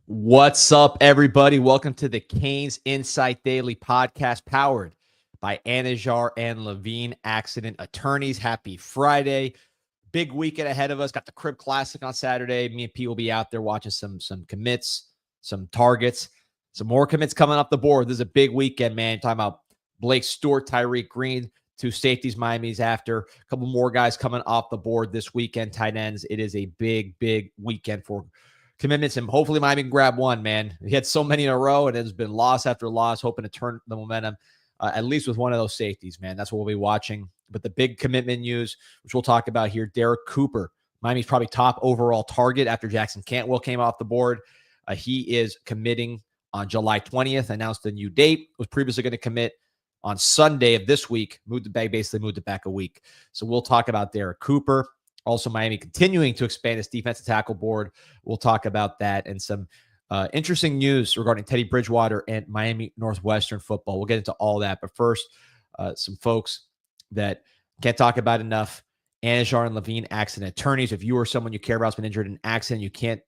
What's up, everybody? Welcome to the CanesInSight Daily podcast powered by Anajar and Levine Accident Attorneys. Happy Friday. Big weekend ahead of us. Got the Crib Classic on Saturday. Me and Pete will be out there watching some commits, some targets, some more commits coming up the board. This is a big weekend, man. Talking about Blake Stewart, Tyreek Green, two safeties Miami's after. A couple more guys coming off the board this weekend, tight ends. It is a big, big weekend for commitments, and hopefully Miami can grab one, man. He had so many in a row, and it's been loss after loss, hoping to turn the momentum, at least with one of those safeties, man. That's what we'll be watching. But the big commitment news, which we'll talk about here, Derrek Cooper, Miami's probably top overall target after Jackson Cantwell came off the board. He is committing on July 20th, announced a new date, was previously going to commit on Sunday of this week, basically moved it back a week. So we'll talk about Derrek Cooper. Also, Miami continuing to expand its defensive tackle board. We'll talk about that and some interesting news regarding Teddy Bridgewater and Miami Northwestern football. We'll get into all that. But first, some folks that can't talk about enough, Anajar and Levine Accident Attorneys. If you or someone you care about has been injured in an accident, you can't,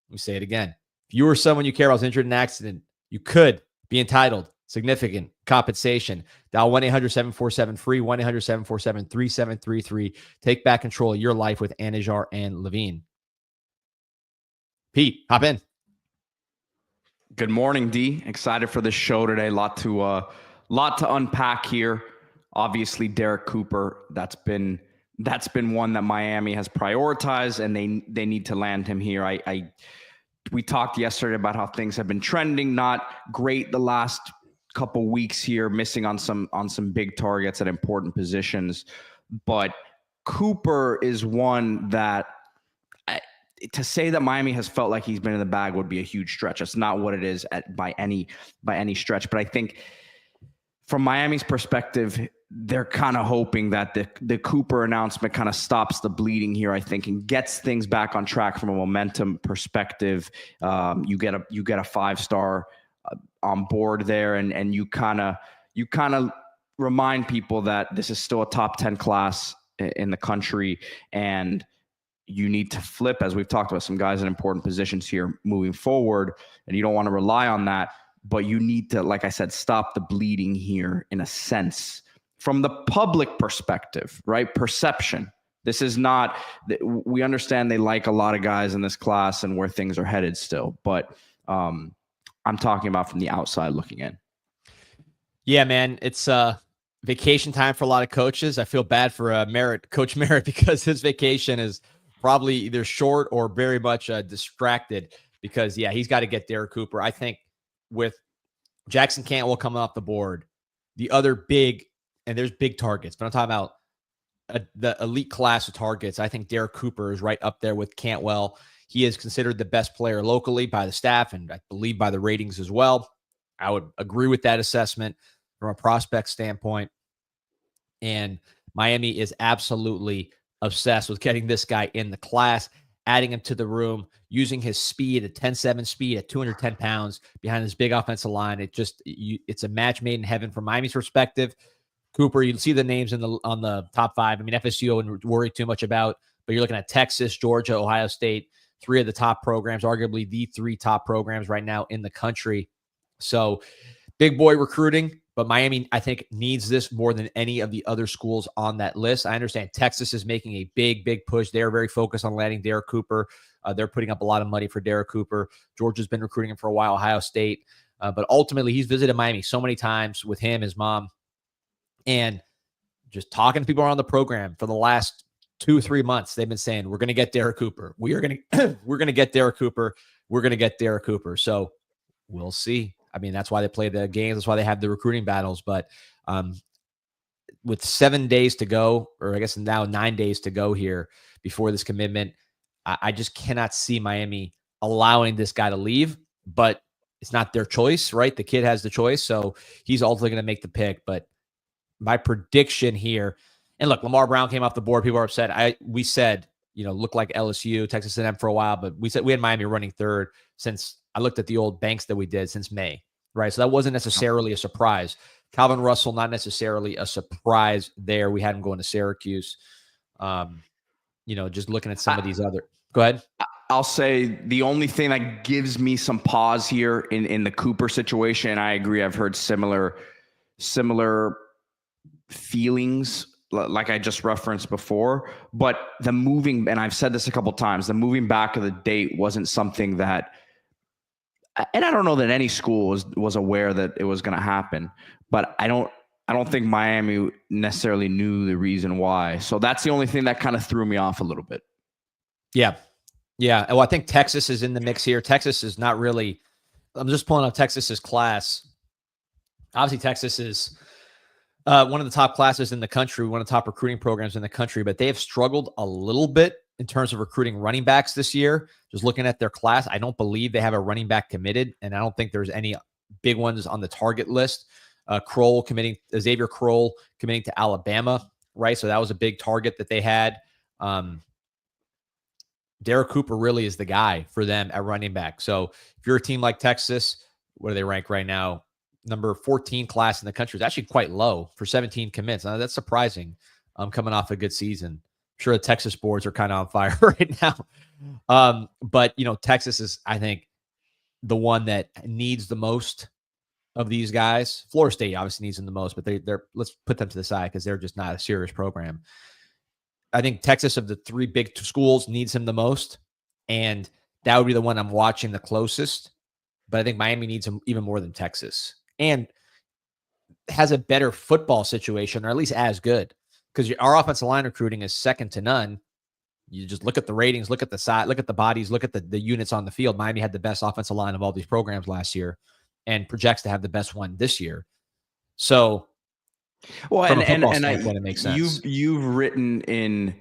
let me say it again. If you or someone you care about is injured in an accident, you could be entitled significant compensation. Dial 1-800-747-FREE, 1-800-747-3733. Take back control of your life with Anajar and Levine. Pete, hop in. Good morning, D. Excited for this show today. Lot to unpack here. Obviously, Derrek Cooper. That's been one that Miami has prioritized, and they need to land him here. We talked yesterday about how things have been trending, not great the last couple weeks here, missing on some big targets at important positions. But Cooper is one that to say that Miami has felt like he's been in the bag would be a huge stretch. That's not what it is by any stretch. But I think from Miami's perspective, they're kind of hoping that the Cooper announcement kind of stops the bleeding here, I think, and gets things back on track from a momentum perspective. You get a 5-star on board there, and you kind of remind people that this is still a top 10 class in the country, and you need to flip, as we've talked about, some guys in important positions here moving forward, and you don't want to rely on that, but you need to, like I said, stop the bleeding here in a sense from the public perspective, right? Perception. This is not, we understand they like a lot of guys in this class and where things are headed still, but I'm talking about from the outside looking in. Yeah, man, it's vacation time for a lot of coaches. I feel bad for Coach Merritt, because his vacation is probably either short or very much distracted, because, yeah, he's got to get Derrek Cooper. I think with Jackson Cantwell coming off the board, the other big, and there's big targets, but I'm talking about the elite class of targets. I think Derrek Cooper is right up there with Cantwell. He is considered the best player locally by the staff, and I believe by the ratings as well. I would agree with that assessment from a prospect standpoint. And Miami is absolutely obsessed with getting this guy in the class, adding him to the room, using his speed, a 10.7 speed at 210 pounds behind his big offensive line. It's a match made in heaven from Miami's perspective. Cooper, you see the names on the top 5. I mean, FSU I wouldn't worry too much about, but you're looking at Texas, Georgia, Ohio State, 3 of the top programs, arguably the 3 top programs right now in the country. So big boy recruiting, but Miami, I think, needs this more than any of the other schools on that list. I understand Texas is making a big, big push. They're very focused on landing Derrek Cooper. They're putting up a lot of money for Derrek Cooper. Georgia's been recruiting him for a while, Ohio State. But ultimately, he's visited Miami so many times with him, his mom, and just talking to people around the program for the last 2-3 months. They've been saying, we're going to get Derrek Cooper. We're going to get Derrek Cooper. We're going to get Derrek Cooper. So we'll see. I mean, that's why they play the games. That's why they have the recruiting battles. But with 7 days to go, or I guess now 9 days to go here before this commitment, I just cannot see Miami allowing this guy to leave. But it's not their choice, right? The kid has the choice. So he's ultimately going to make the pick. But my prediction here, and look, Lamar Brown came off the board. People are upset. We said, look like LSU, Texas A&M for a while, but we said we had Miami running third since I looked at the old banks that we did since May, right? So that wasn't necessarily a surprise. Calvin Russell, not necessarily a surprise there. We had him going to Syracuse. Just looking at some of these other. Go ahead. I'll say the only thing that gives me some pause here in the Cooper situation, I agree. I've heard similar feelings like I just referenced before, but the moving, and I've said this a couple times, the moving back of the date wasn't something that, and I don't know that any school was aware that it was going to happen, but I don't think Miami necessarily knew the reason why. So that's the only thing that kind of threw me off a little bit. Yeah. Yeah. Well, I think Texas is in the mix here. Texas is not really, I'm just pulling up Texas's class. Obviously, Texas is one of the top classes in the country, one of the top recruiting programs in the country, but they have struggled a little bit in terms of recruiting running backs this year. Just looking at their class, I don't believe they have a running back committed, and I don't think there's any big ones on the target list. Xavier Kroll committing to Alabama, right? So that was a big target that they had. Derrick Cooper really is the guy for them at running back. So if you're a team like Texas, what do they rank right now? Number 14 class in the country is actually quite low for 17 commits. Now, that's surprising. Coming off a good season. I'm sure the Texas boards are kind of on fire right now. But, Texas is, I think, the one that needs the most of these guys. Florida State obviously needs them the most, but they're let's put them to the side because they're just not a serious program. I think Texas, of the three big schools, needs him the most, and that would be the one I'm watching the closest. But I think Miami needs him even more than Texas, and has a better football situation, or at least as good, because our offensive line recruiting is second to none. You just look at the ratings, look at the side, look at the bodies, look at the units on the field. Miami had the best offensive line of all these programs last year, and projects to have the best one this year. So, well, from and it makes sense. You've written in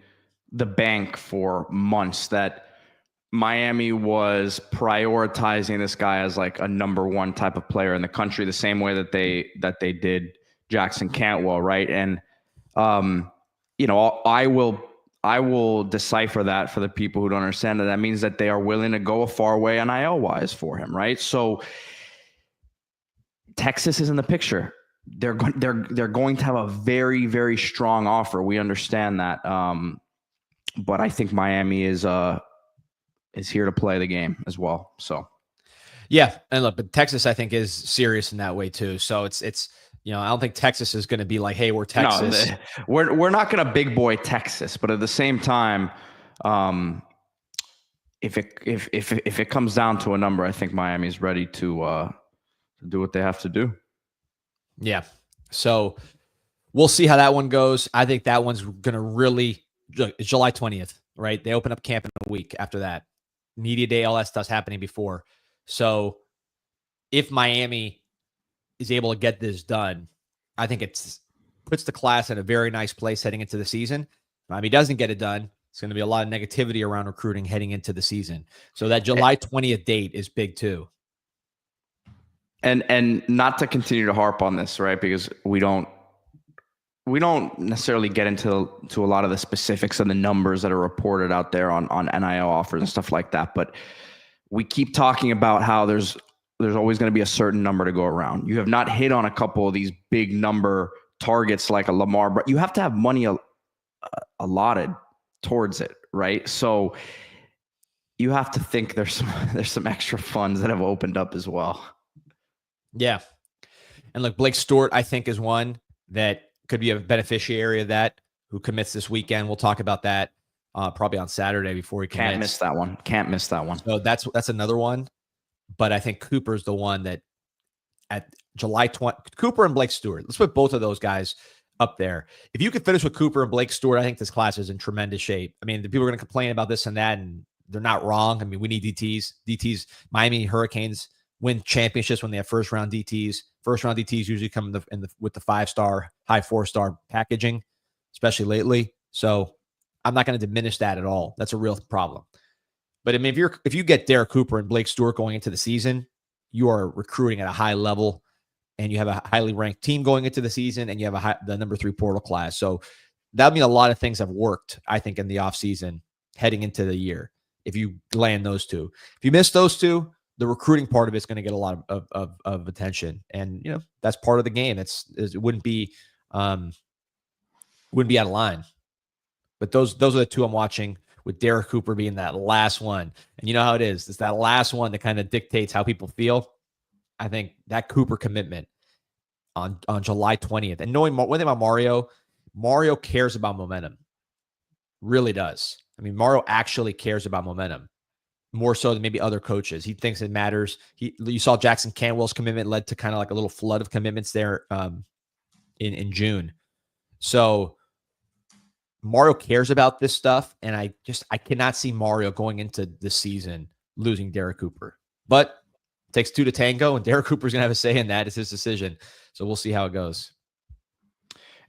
the bank for months that Miami was prioritizing this guy as like a number one type of player in the country, the same way that they did Jackson Cantwell, right? And I will decipher that for the people who don't understand that. That means that they are willing to go a far way NIL wise for him, right? So Texas is in the picture. They're going to have a very, very strong offer. We understand that, but I think Miami is here to play the game as well. So, yeah, and look, but Texas, I think, is serious in that way too. So it's I don't think Texas is going to be like, hey, we're Texas. No, we're not going to big boy Texas, but at the same time, if it comes down to a number, I think Miami is ready to do what they have to do. Yeah. So we'll see how that one goes. I think that one's going to really, it's July 20th, right? They open up camp in a week after that. Media day, all that stuff's happening before. So if Miami is able to get this done, I think it puts the class in a very nice place heading into the season. If Miami doesn't get it done, it's going to be a lot of negativity around recruiting heading into the season. So that July 20th date is big too. And not to continue to harp on this, right? Because we don't necessarily get into a lot of the specifics and the numbers that are reported out there on NIL offers and stuff like that. But we keep talking about how there's always going to be a certain number to go around. You have not hit on a couple of these big number targets like a Lamar, but you have to have money allotted towards it, right? So you have to think there's some extra funds that have opened up as well. Yeah. And look, Blake Stewart, I think, is one that could be a beneficiary of that, who commits this weekend. We'll talk about that probably on Saturday before he commits. Can't miss that one. So that's another one. But I think Cooper's the one that at July 20, Cooper and Blake Stewart. Let's put both of those guys up there. If you could finish with Cooper and Blake Stewart, I think this class is in tremendous shape. I mean, the people are going to complain about this and that, and they're not wrong. I mean, we need DTs. Miami Hurricanes win championships when they have first round DTs. First round DTs usually come with the 5-star, high 4-star packaging, especially lately. So I'm not going to diminish that at all. That's a real problem. But I mean, if you get Derrek Cooper and Blake Stewart going into the season, you are recruiting at a high level, and you have a highly ranked team going into the season, and you have the number 3 portal class. So that would mean a lot of things have worked, I think, in the offseason heading into the year if you land those two. If you miss those two, the recruiting part of it's going to get a lot of attention, and that's part of the game. It wouldn't be out of line. But those are the two I'm watching. with Derrick Cooper being that last one. And you know how it is. It's that last one that kind of dictates how people feel. I think that Cooper commitment on July 20th, and knowing one thing about Mario cares about momentum. Really does. I mean, Mario actually cares about momentum more so than maybe other coaches. He thinks it matters. You saw Jackson Cantwell's commitment led to kind of like a little flood of commitments there in June. So Mario cares about this stuff, and I cannot see Mario going into this season losing Derrek Cooper. But it takes two to tango, and Derrek Cooper's gonna have a say in that. It's his decision. So we'll see how it goes.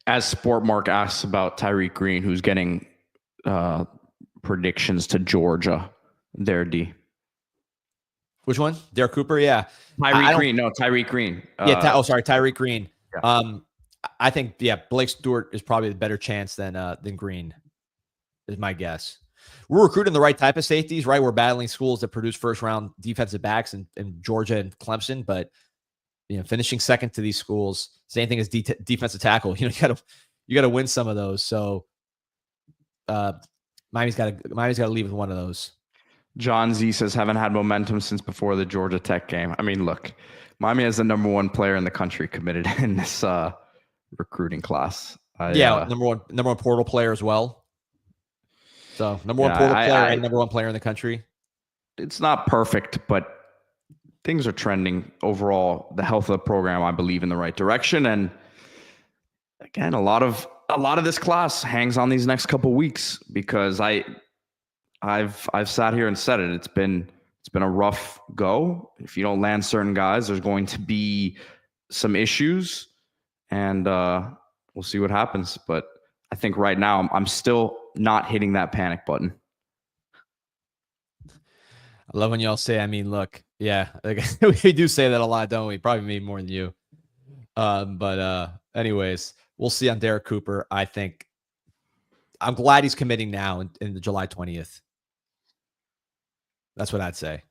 As Sport Mark asks about Tyreek Green, who's getting predictions to Georgia there, D. Which one? Derrek Cooper? Yeah. Tyreek Green. No, Tyreek Green. Tyreek Green. Yeah. I think, Blake Stewart is probably the better chance than Green, is my guess. We're recruiting the right type of safeties, right? We're battling schools that produce first-round defensive backs in Georgia and Clemson, but finishing second to these schools, same thing as defensive tackle. You got to win some of those. So Miami's got to leave with one of those. John Z says, haven't had momentum since before the Georgia Tech game. I mean, look, Miami has the number one player in the country committed in this recruiting class. Number one portal player as well. So number one portal player and number one player in the country. It's not perfect, but things are trending overall. The health of the program, I believe, in the right direction. And again, a lot of this class hangs on these next couple weeks, because I've sat here and said it. It's been a rough go. If you don't land certain guys, there's going to be some issues, and we'll see what happens. But I think right now I'm still not hitting that panic button. I love when y'all say, I mean, look, yeah, we do say that a lot, don't we? Probably me more than you. But anyways, we'll see on Derrek Cooper. I think I'm glad he's committing now in the July 20th. That's what I'd say.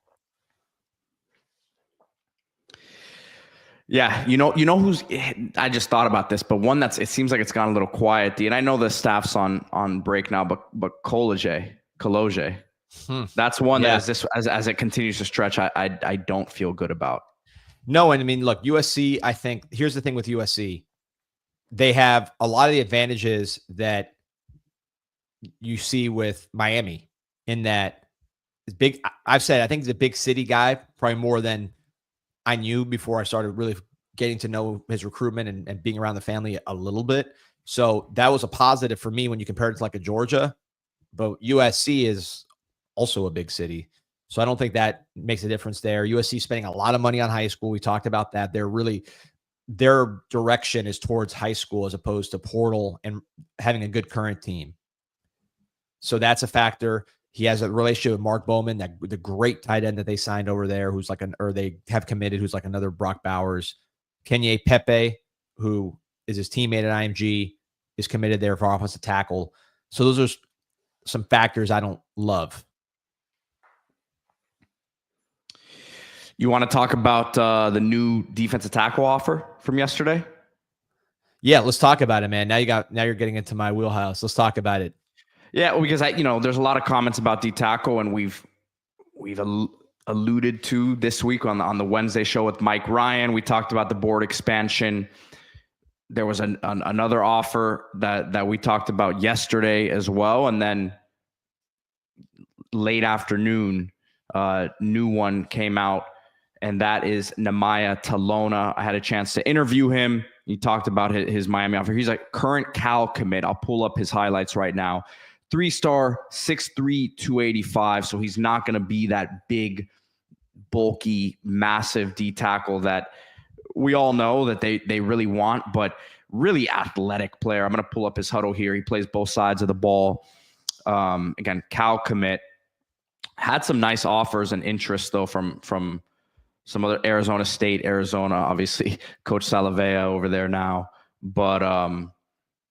Yeah, you know who's, I just thought about this, but one it seems like it's gone a little quiet, D, and I know the staff's on break now, but Koloje. That's one that as it continues to stretch, I don't feel good about. No, and I mean, look, USC, I think here's the thing with USC. They have a lot of the advantages that you see with Miami, in that it's big. I've said I think he's a big city guy, probably more than I knew before I started really getting to know his recruitment and being around the family a little bit. So that was a positive for me when you compare it to like a Georgia. But USC is also a big city. So I don't think that makes a difference there. USC spending a lot of money on high school. We talked about that. Their direction is towards high school as opposed to portal and having a good current team. So that's a factor. He has a relationship with Mark Bowman, the great tight end that they signed over there, they have committed, who's like another Brock Bowers. Kenye Pepe, who is his teammate at IMG, is committed there for offensive tackle. So those are some factors I don't love. You want to talk about the new defensive tackle offer from yesterday? Yeah, let's talk about it, man. Now you're getting into my wheelhouse. Let's talk about it. Yeah, because there's a lot of comments about D tackle, and we've alluded to this week on the Wednesday show with Mike Ryan. We talked about the board expansion. There was another offer that we talked about yesterday as well, and then late afternoon, new one came out, and that is Nehemiah Talona. I had a chance to interview him. He talked about his Miami offer. He's a current Cal commit. I'll pull up his highlights right now. 3-star, 6'3", 285. So he's not going to be that big, bulky, massive D tackle that we all know that they really want, but really athletic player. I'm going to pull up his huddle here. He plays both sides of the ball. Again, Cal commit. Had some nice offers and interest, though, from some other Arizona State, Arizona, obviously, Coach Salavea over there now. But,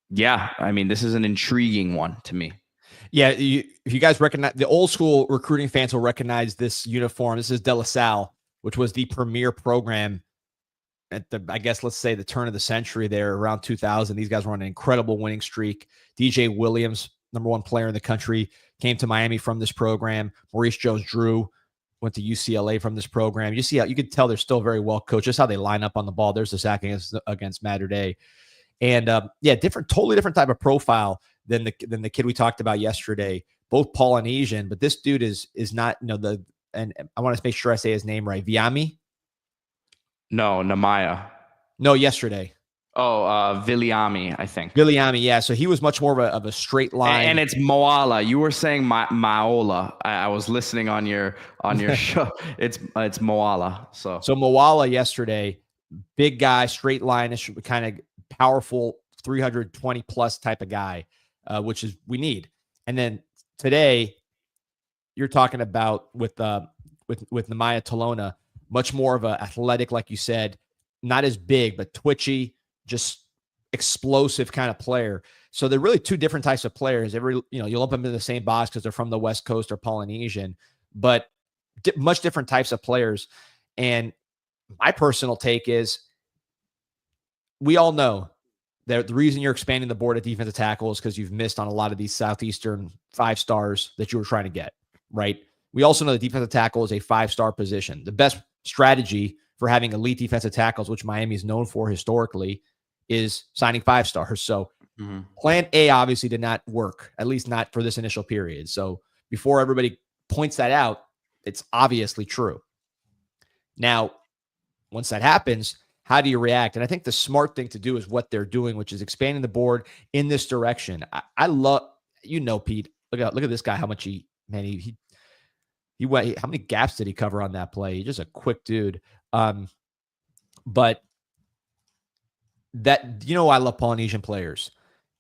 yeah, I mean, this is an intriguing one to me. Yeah, if you guys recognize, the old school recruiting fans will recognize this uniform. This is De La Salle, which was the premier program at let's say the turn of the century there, around 2000. These guys were on an incredible winning streak. DJ Williams number one player in the country, came to Miami from this program. Maurice Jones-Drew went to UCLA from this program. You see how you could tell they're still very well coached. Just how they line up on the ball. There's the sack against Mater Day. And totally different type of profile than the kid we talked about yesterday. Both Polynesian, but this dude is not, and I want to make sure I say his name right. Viami? No, Namaya. No, yesterday. Oh, Viliami, I think. Viliami, yeah. So he was much more of a straight line. And it's Moala. You were saying Maola. I was listening on your show. It's Moala. So Moala yesterday, big guy, straight line, kind of powerful, 320 plus type of guy, which is we need. And then today, you're talking about with Namaya Talona, much more of a athletic, like you said, not as big but twitchy, just explosive kind of player. So they're really two different types of players. You lump them in the same box because they're from the West Coast or Polynesian, but much different types of players. And my personal take is, we all know that the reason you're expanding the board at defensive tackle is because you've missed on a lot of these Southeastern 5 stars that you were trying to get, right? We also know the defensive tackle is a 5-star position. The best strategy for having elite defensive tackles, which Miami is known for historically, is signing 5 stars. So plan A obviously did not work, at least not for this initial period. So before everybody points that out, it's obviously true. Now, once that happens, how do you react? And I think the smart thing to do is what they're doing, which is expanding the board in this direction. I love, Pete, look at this guy, how much he went, how many gaps did he cover on that play? He's just a quick dude. But that, I love Polynesian players,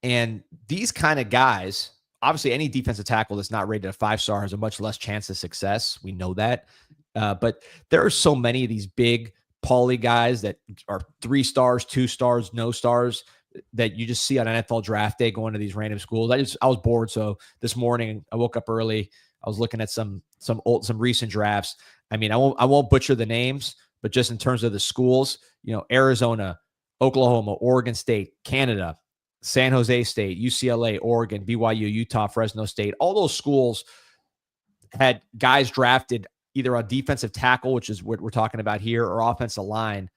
and these kind of guys, obviously any defensive tackle that's not rated a 5-star has a much less chance of success. We know that. But there are so many of these big poly guys that are 3 stars, 2 stars, no stars, that you just see on NFL draft day going to these random schools. I was bored. So this morning I woke up early. I was looking at some recent drafts. I mean, I won't butcher the names, but just in terms of the schools, Arizona, Oklahoma, Oregon State, Canada, San Jose State, UCLA, Oregon, BYU, Utah, Fresno State, all those schools had guys drafted either on defensive tackle, which is what we're talking about here, or offensive line,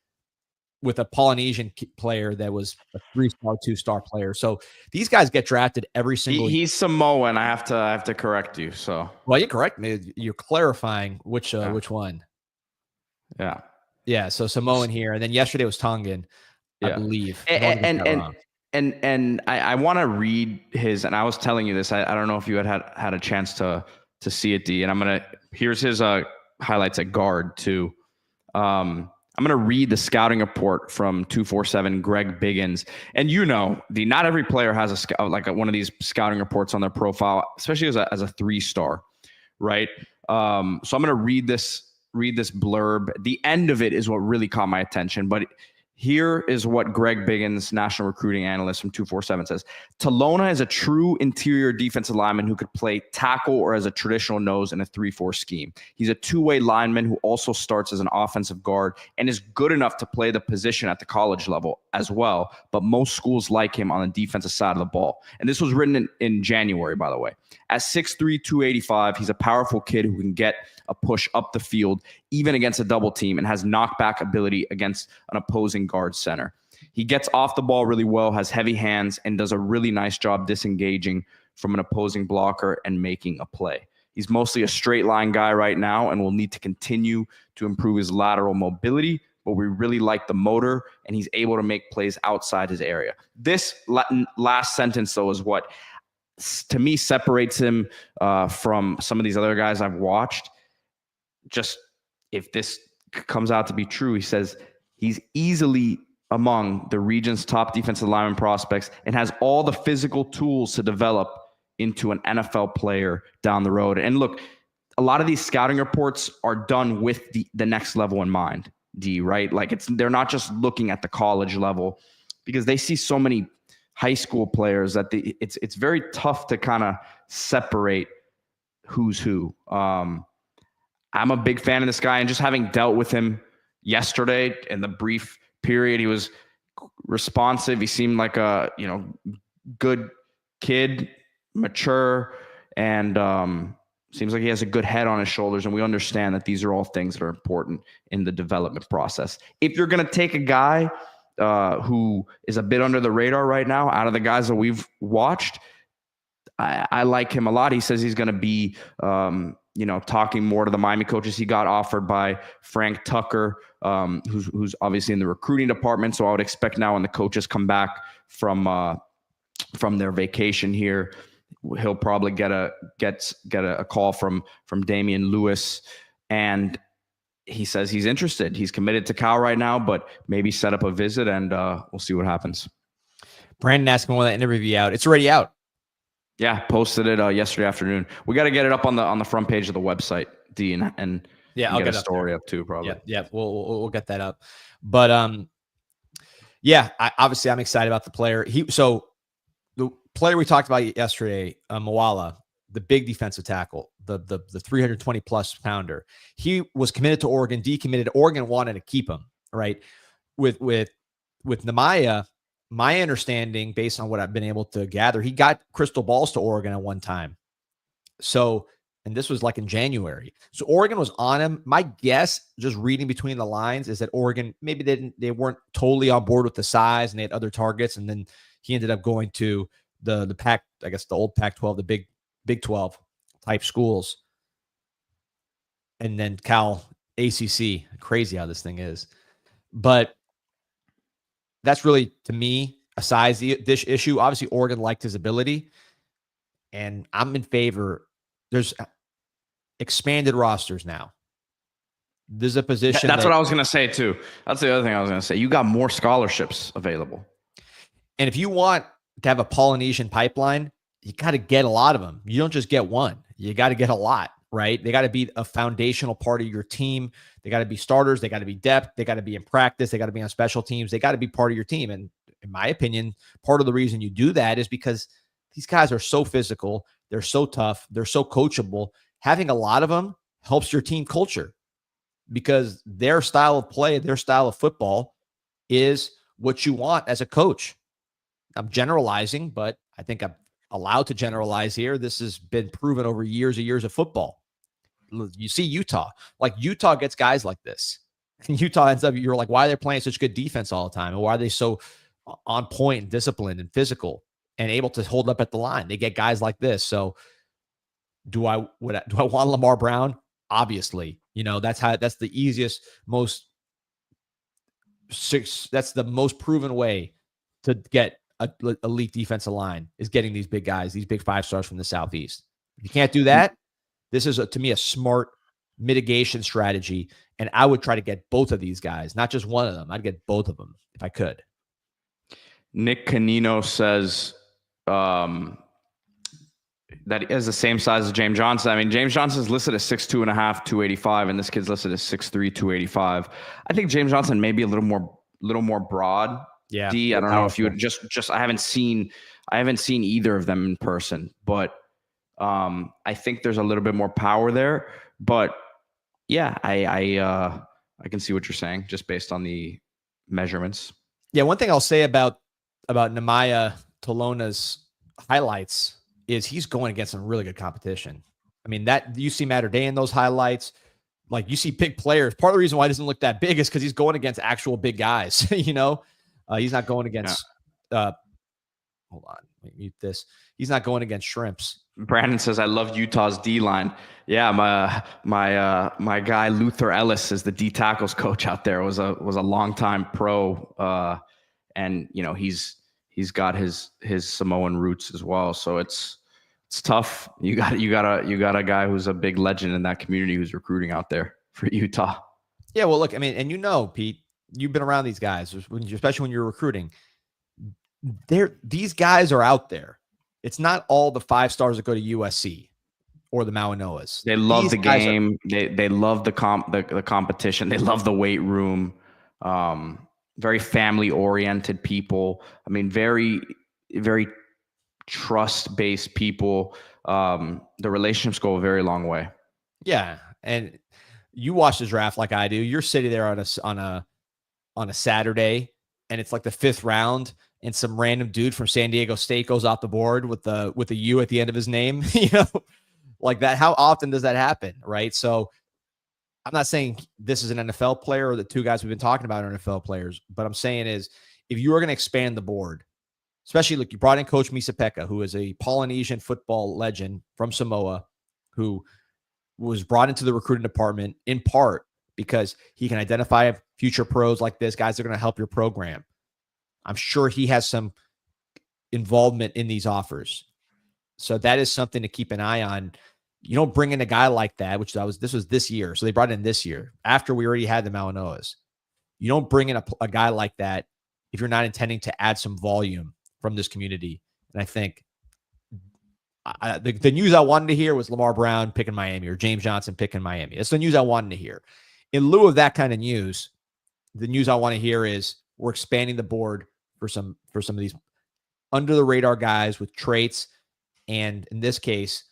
with a Polynesian player that was a 3-star, 2-star player. So these guys get drafted every single year. He's Samoan. I have to correct you. So you correct me. You're clarifying which one. Yeah. Yeah. So Samoan here, and then yesterday was Tongan, I believe. And I want to read his. And I was telling you this. I don't know if you had a chance to see it, D. And here's his highlights at guard too. I'm going to read the scouting report from 247 Greg Biggins. And not every player has one of these scouting reports on their profile, especially as a 3-star, right? So I'm going to read this blurb. The end of it is what really caught my attention, but here is what Greg Biggins, national recruiting analyst from 247, says. Talona is a true interior defensive lineman who could play tackle or as a traditional nose in a 3-4 scheme. He's a two-way lineman who also starts as an offensive guard and is good enough to play the position at the college level as well, but most schools like him on the defensive side of the ball. And this was written in January, by the way. At 6'3", 285, he's a powerful kid who can get a push up the field, even against a double team, and has knockback ability against an opposing guard center. He gets off the ball really well, has heavy hands, and does a really nice job disengaging from an opposing blocker and making a play. He's mostly a straight line guy right now and will need to continue to improve his lateral mobility, but we really like the motor, and he's able to make plays outside his area. This last sentence, though, is what, to me, separates him from some of these other guys I've watched. Just if this comes out to be true, he says he's easily among the region's top defensive lineman prospects and has all the physical tools to develop into an NFL player down the road. And look, a lot of these scouting reports are done with the next level in mind, D, right? Like they're not just looking at the college level, because they see so many high school players that it's very tough to kind of separate who's who. I'm a big fan of this guy, and just having dealt with him yesterday in the brief period, he was responsive. He seemed like a good kid, mature, and seems like he has a good head on his shoulders. And we understand that these are all things that are important in the development process. If you're going to take a guy who is a bit under the radar right now, out of the guys that we've watched, I like him a lot. He says he's going to be, talking more to the Miami coaches. He got offered by Frank Tucker, who's obviously in the recruiting department. So I would expect now when the coaches come back from their vacation here, he'll probably get a call from Damian Lewis, and he says he's interested. He's committed to Cal right now, but maybe set up a visit, and we'll see what happens. Brandon asked me when that interview out. It's already out. Yeah, posted it yesterday afternoon. We got to get it up on the front page of the website, D, and I'll get a story up too, probably. Yeah, we'll get that up. But obviously I'm excited about the player. The player we talked about yesterday, Moala, the big defensive tackle, the 320 plus pounder. He was committed to Oregon, decommitted. Oregon wanted to keep him, right? With Nemaya, my understanding, based on what I've been able to gather, he got crystal balls to Oregon at one time. So, and this was like in January. So Oregon was on him. My guess, just reading between the lines, is that Oregon, maybe they weren't totally on board with the size and they had other targets. And then he ended up going to the Pac, I guess the old Pac-12, the Big 12 type schools. And then Cal, ACC. Crazy how this thing is. But that's really, to me, a size dish issue. Obviously, Oregon liked his ability, and I'm in favor. There's expanded rosters now. There's a position. That's what I was going to say, too. That's the other thing I was going to say. You got more scholarships available. And if you want to have a Polynesian pipeline, you got to get a lot of them. You don't just get one. You got to get a lot, right? They got to be a foundational part of your team. They got to be starters. They got to be depth. They got to be in practice. They got to be on special teams. They got to be part of your team. And in my opinion, part of the reason you do that is because these guys are so physical. They're so tough. They're so coachable. Having a lot of them helps your team culture because their style of play, their style of football is what you want as a coach. I'm generalizing, but I think I'm allowed to generalize here. This has been proven over years and years of football. You see Utah. Like, Utah gets guys like this. And Utah ends up, you're like, why are they playing such good defense all the time? And why are they so on point and disciplined and physical and able to hold up at the line? They get guys like this. So do I want Lamar Brown? Obviously. That's the easiest, that's the most proven way to get a elite defensive line is getting these big guys, these big 5 stars from the Southeast. If you can't do that, this is, to me, a smart mitigation strategy, and I would try to get both of these guys, not just one of them. I'd get both of them if I could. Nick Canino says that he has the same size as James Johnson. I mean, James Johnson's listed as 6'2.5", 285, and this kid's listed as 6'3", 285. I think James Johnson may be a little more broad. Yeah. D, I don't know if you would just I haven't seen either of them in person, but I think there's a little bit more power there. But yeah, I can see what you're saying just based on the measurements. Yeah, one thing I'll say about Nemaya Talona's highlights is he's going against some really good competition. I mean, that you see Matter Day in those highlights. Like, you see big players. Part of the reason why he doesn't look that big is because he's going against actual big guys. He's not going against. Hold on, let me mute this. He's not going against shrimps. Brandon says, "I love Utah's D line." Yeah, my guy Luther Ellis is the D tackles coach out there. Was a longtime pro, and he's got his Samoan roots as well. So it's tough. You got a guy who's a big legend in that community who's recruiting out there for Utah. Yeah, well, look, I mean, and Pete, you've been around these guys, especially when you're recruiting. These guys are out there. It's not all the 5 stars that go to USC or the Mauanoas. They love the game. They love the competition. They love the weight room. Very family oriented people. I mean, very, very trust based people. The relationships go a very long way. Yeah, and you watch the draft like I do. You're sitting there on a Saturday, and it's like the 5th round, and some random dude from San Diego State goes off the board with a U at the end of his name, like that. How often does that happen, right? So I'm not saying this is an NFL player or the two guys we've been talking about are NFL players, but I'm saying is if you are going to expand the board, especially look, you brought in Coach Misapeka, who is a Polynesian football legend from Samoa, who was brought into the recruiting department in part because he can identify future pros like this, guys that are going to help your program. I'm sure he has some involvement in these offers. So that is something to keep an eye on. You don't bring in a guy like that, this was this year. So they brought in this year after we already had the Malinois. You don't bring in a guy like that if you're not intending to add some volume from this community. And I think the news I wanted to hear was Lamar Brown picking Miami or James Johnson picking Miami. That's the news I wanted to hear. In lieu of that kind of news, the news I want to hear is we're expanding the board for some of these under the radar guys with traits. And in this case,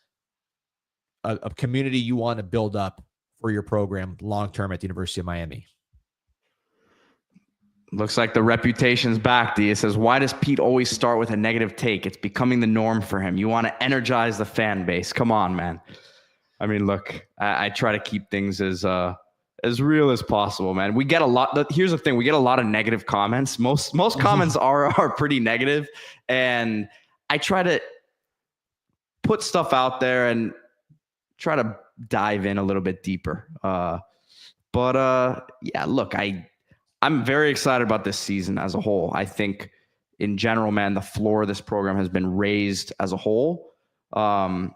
a community you want to build up for your program long-term at the University of Miami. Looks like the reputation's back, D. It says, why does Pete always start with a negative take? It's becoming the norm for him. You want to energize the fan base. Come on, man. I mean, look, I try to keep things as real as possible, man. We get a lot. Here's the thing. We get a lot of negative comments. Most comments are pretty negative. And I try to put stuff out there and try to dive in a little bit deeper. Yeah, look, I'm very excited about this season as a whole. I think in general, man, the floor of this program has been raised as a whole. I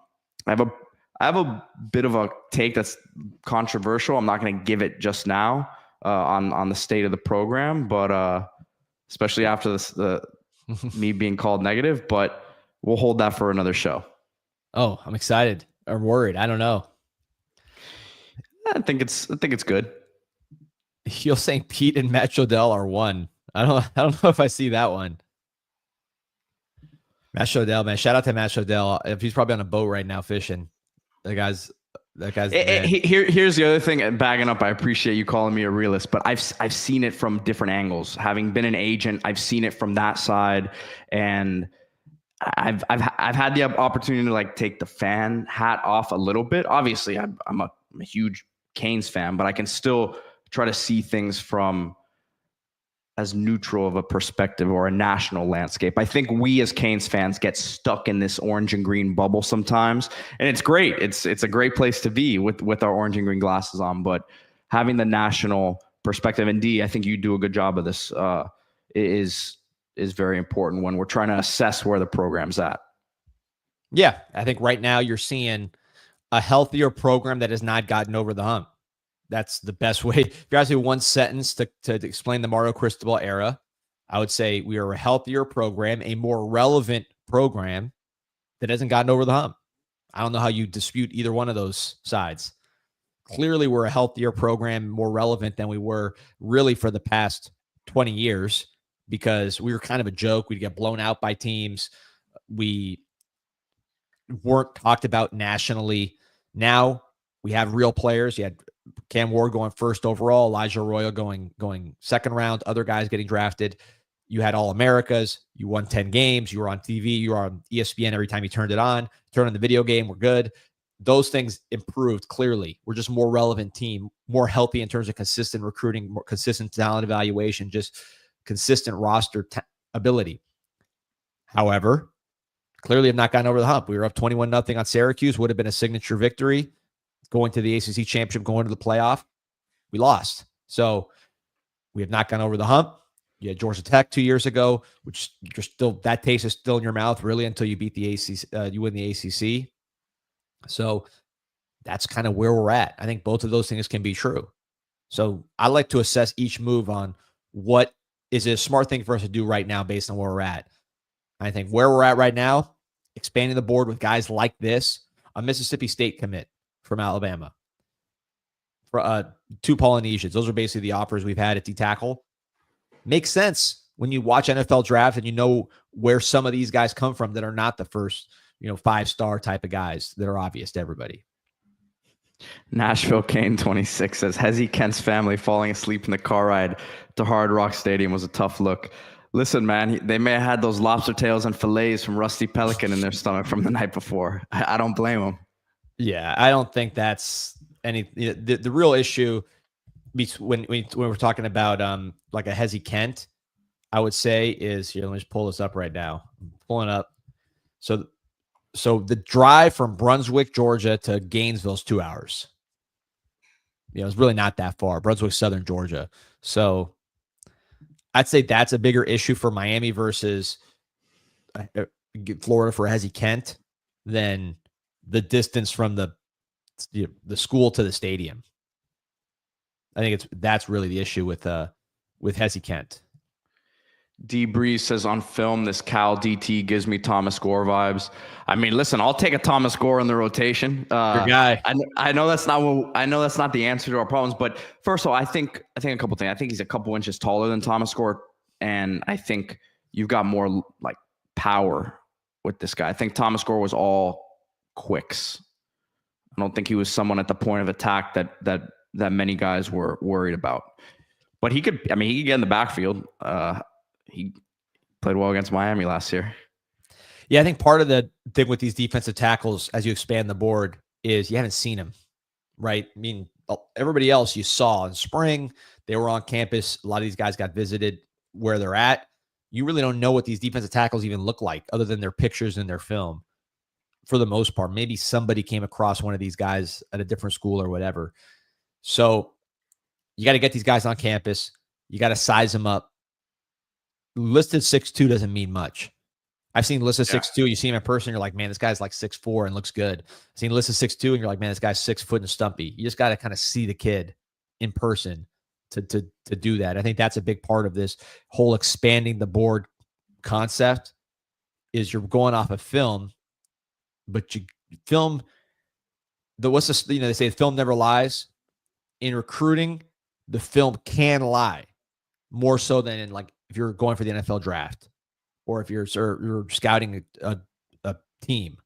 have a bit of a take that's controversial. I'm not going to give it just now on the state of the program, but especially after this, me being called negative, but we'll hold that for another show. Oh, I'm excited or worried. I don't know. I think it's good. You're saying Pete and Matt Shodell are one. I don't know if I see that one. Matt Shodell, man. Shout out to Matt Shodell. He's probably on a boat right now fishing. That guy's here's the other thing. Bagging up, I appreciate you calling me a realist, but I've seen it from different angles. Having been an agent, I've seen it from that side, and I've had the opportunity to like take the fan hat off a little bit. Obviously, I'm a huge Canes fan, but I can still try to see things from as neutral of a perspective or a national landscape. I think we as Canes fans get stuck in this orange and green bubble sometimes, and it's great. It's a great place to be with our orange and green glasses on, but having the national perspective, and D, I think you do a good job of this, is very important when we're trying to assess where the program's at. Yeah, I think right now you're seeing a healthier program that has not gotten over the hump. That's the best way. If you ask me one sentence to explain the Mario Cristobal era, I would say we are a healthier program, a more relevant program that hasn't gotten over the hump. I don't know how you dispute either one of those sides. Clearly, we're a healthier program, more relevant than we were really for the past 20 years because we were kind of a joke. We'd get blown out by teams. We weren't talked about nationally. Now we have real players. You had Cam Ward going first overall, Elijah Arroyo going second round, other guys getting drafted. You had All-Americas. You won 10 games. You were on TV. You were on ESPN every time you turned it on. Turn on the video game. We're good. Those things improved clearly. We're just a more relevant team, more healthy in terms of consistent recruiting, more consistent talent evaluation, just consistent roster ability. However, clearly have not gotten over the hump. We were up 21-0 on Syracuse. Would have been a signature victory. Going to the ACC championship, going to the playoff, we lost. So we have not gone over the hump. You had Georgia Tech 2 years ago, which you're still, that taste is still in your mouth really until you beat the ACC, you win the ACC. So that's kind of where we're at. I think both of those things can be true. So I like to assess each move on what is a smart thing for us to do right now based on where we're at. I think where we're at right now, expanding the board with guys like this, a Mississippi State commit from Alabama, for 2 Polynesians. Those are basically the offers we've had at D-tackle. Makes sense when you watch NFL draft and you know where some of these guys come from that are not the first, 5-star type of guys that are obvious to everybody. Nashville Kane 26 says, Hezzy Kent's family falling asleep in the car ride to Hard Rock Stadium was a tough look. Listen, man, they may have had those lobster tails and fillets from Rusty Pelican in their stomach from the night before. I don't blame them. Yeah, I don't think that's any. The real issue when we're talking about like a Hezi Kent, I would say is here. Let me just pull this up right now. I'm pulling up. So the drive from Brunswick, Georgia to Gainesville is 2 hours. It's really not that far. Brunswick, Southern Georgia. So I'd say that's a bigger issue for Miami versus Florida for Hezi Kent than the distance from the school to the stadium. I think that's really the issue with Hezi Kent. D Breeze says on film, this Cal DT gives me Thomas Gore vibes. I mean, listen, I'll take a Thomas Gore in the rotation. Your guy. I know that's not the answer to our problems, but first of all, I think a couple things. I think he's a couple inches taller than Thomas Gore, and I think you've got more like power with this guy. I think Thomas Gore was all quicks. I don't think he was someone at the point of attack that many guys were worried about. But he could get in the backfield. He played well against Miami last year. Yeah, I think part of the thing with these defensive tackles as you expand the board is you haven't seen them, right? I mean, everybody else you saw in spring, they were on campus. A lot of these guys got visited where they're at. You really don't know what these defensive tackles even look like other than their pictures and their film for the most part. Maybe somebody came across one of these guys at a different school or whatever. So you got to get these guys on campus. You got to size them up. Listed 6'2" doesn't mean much. I've seen listed 6'2". You see him in person, you're like, man, this guy's like 6'4" and looks good. I've seen listed 6'2", and you're like, man, this guy's 6 foot and stumpy. You just got to kind of see the kid in person to do that. I think that's a big part of this whole expanding the board concept is you're going off of film, but you film they say the film never lies. In recruiting, the film can lie more so than in like if you're going for the NFL draft or if you're scouting a team.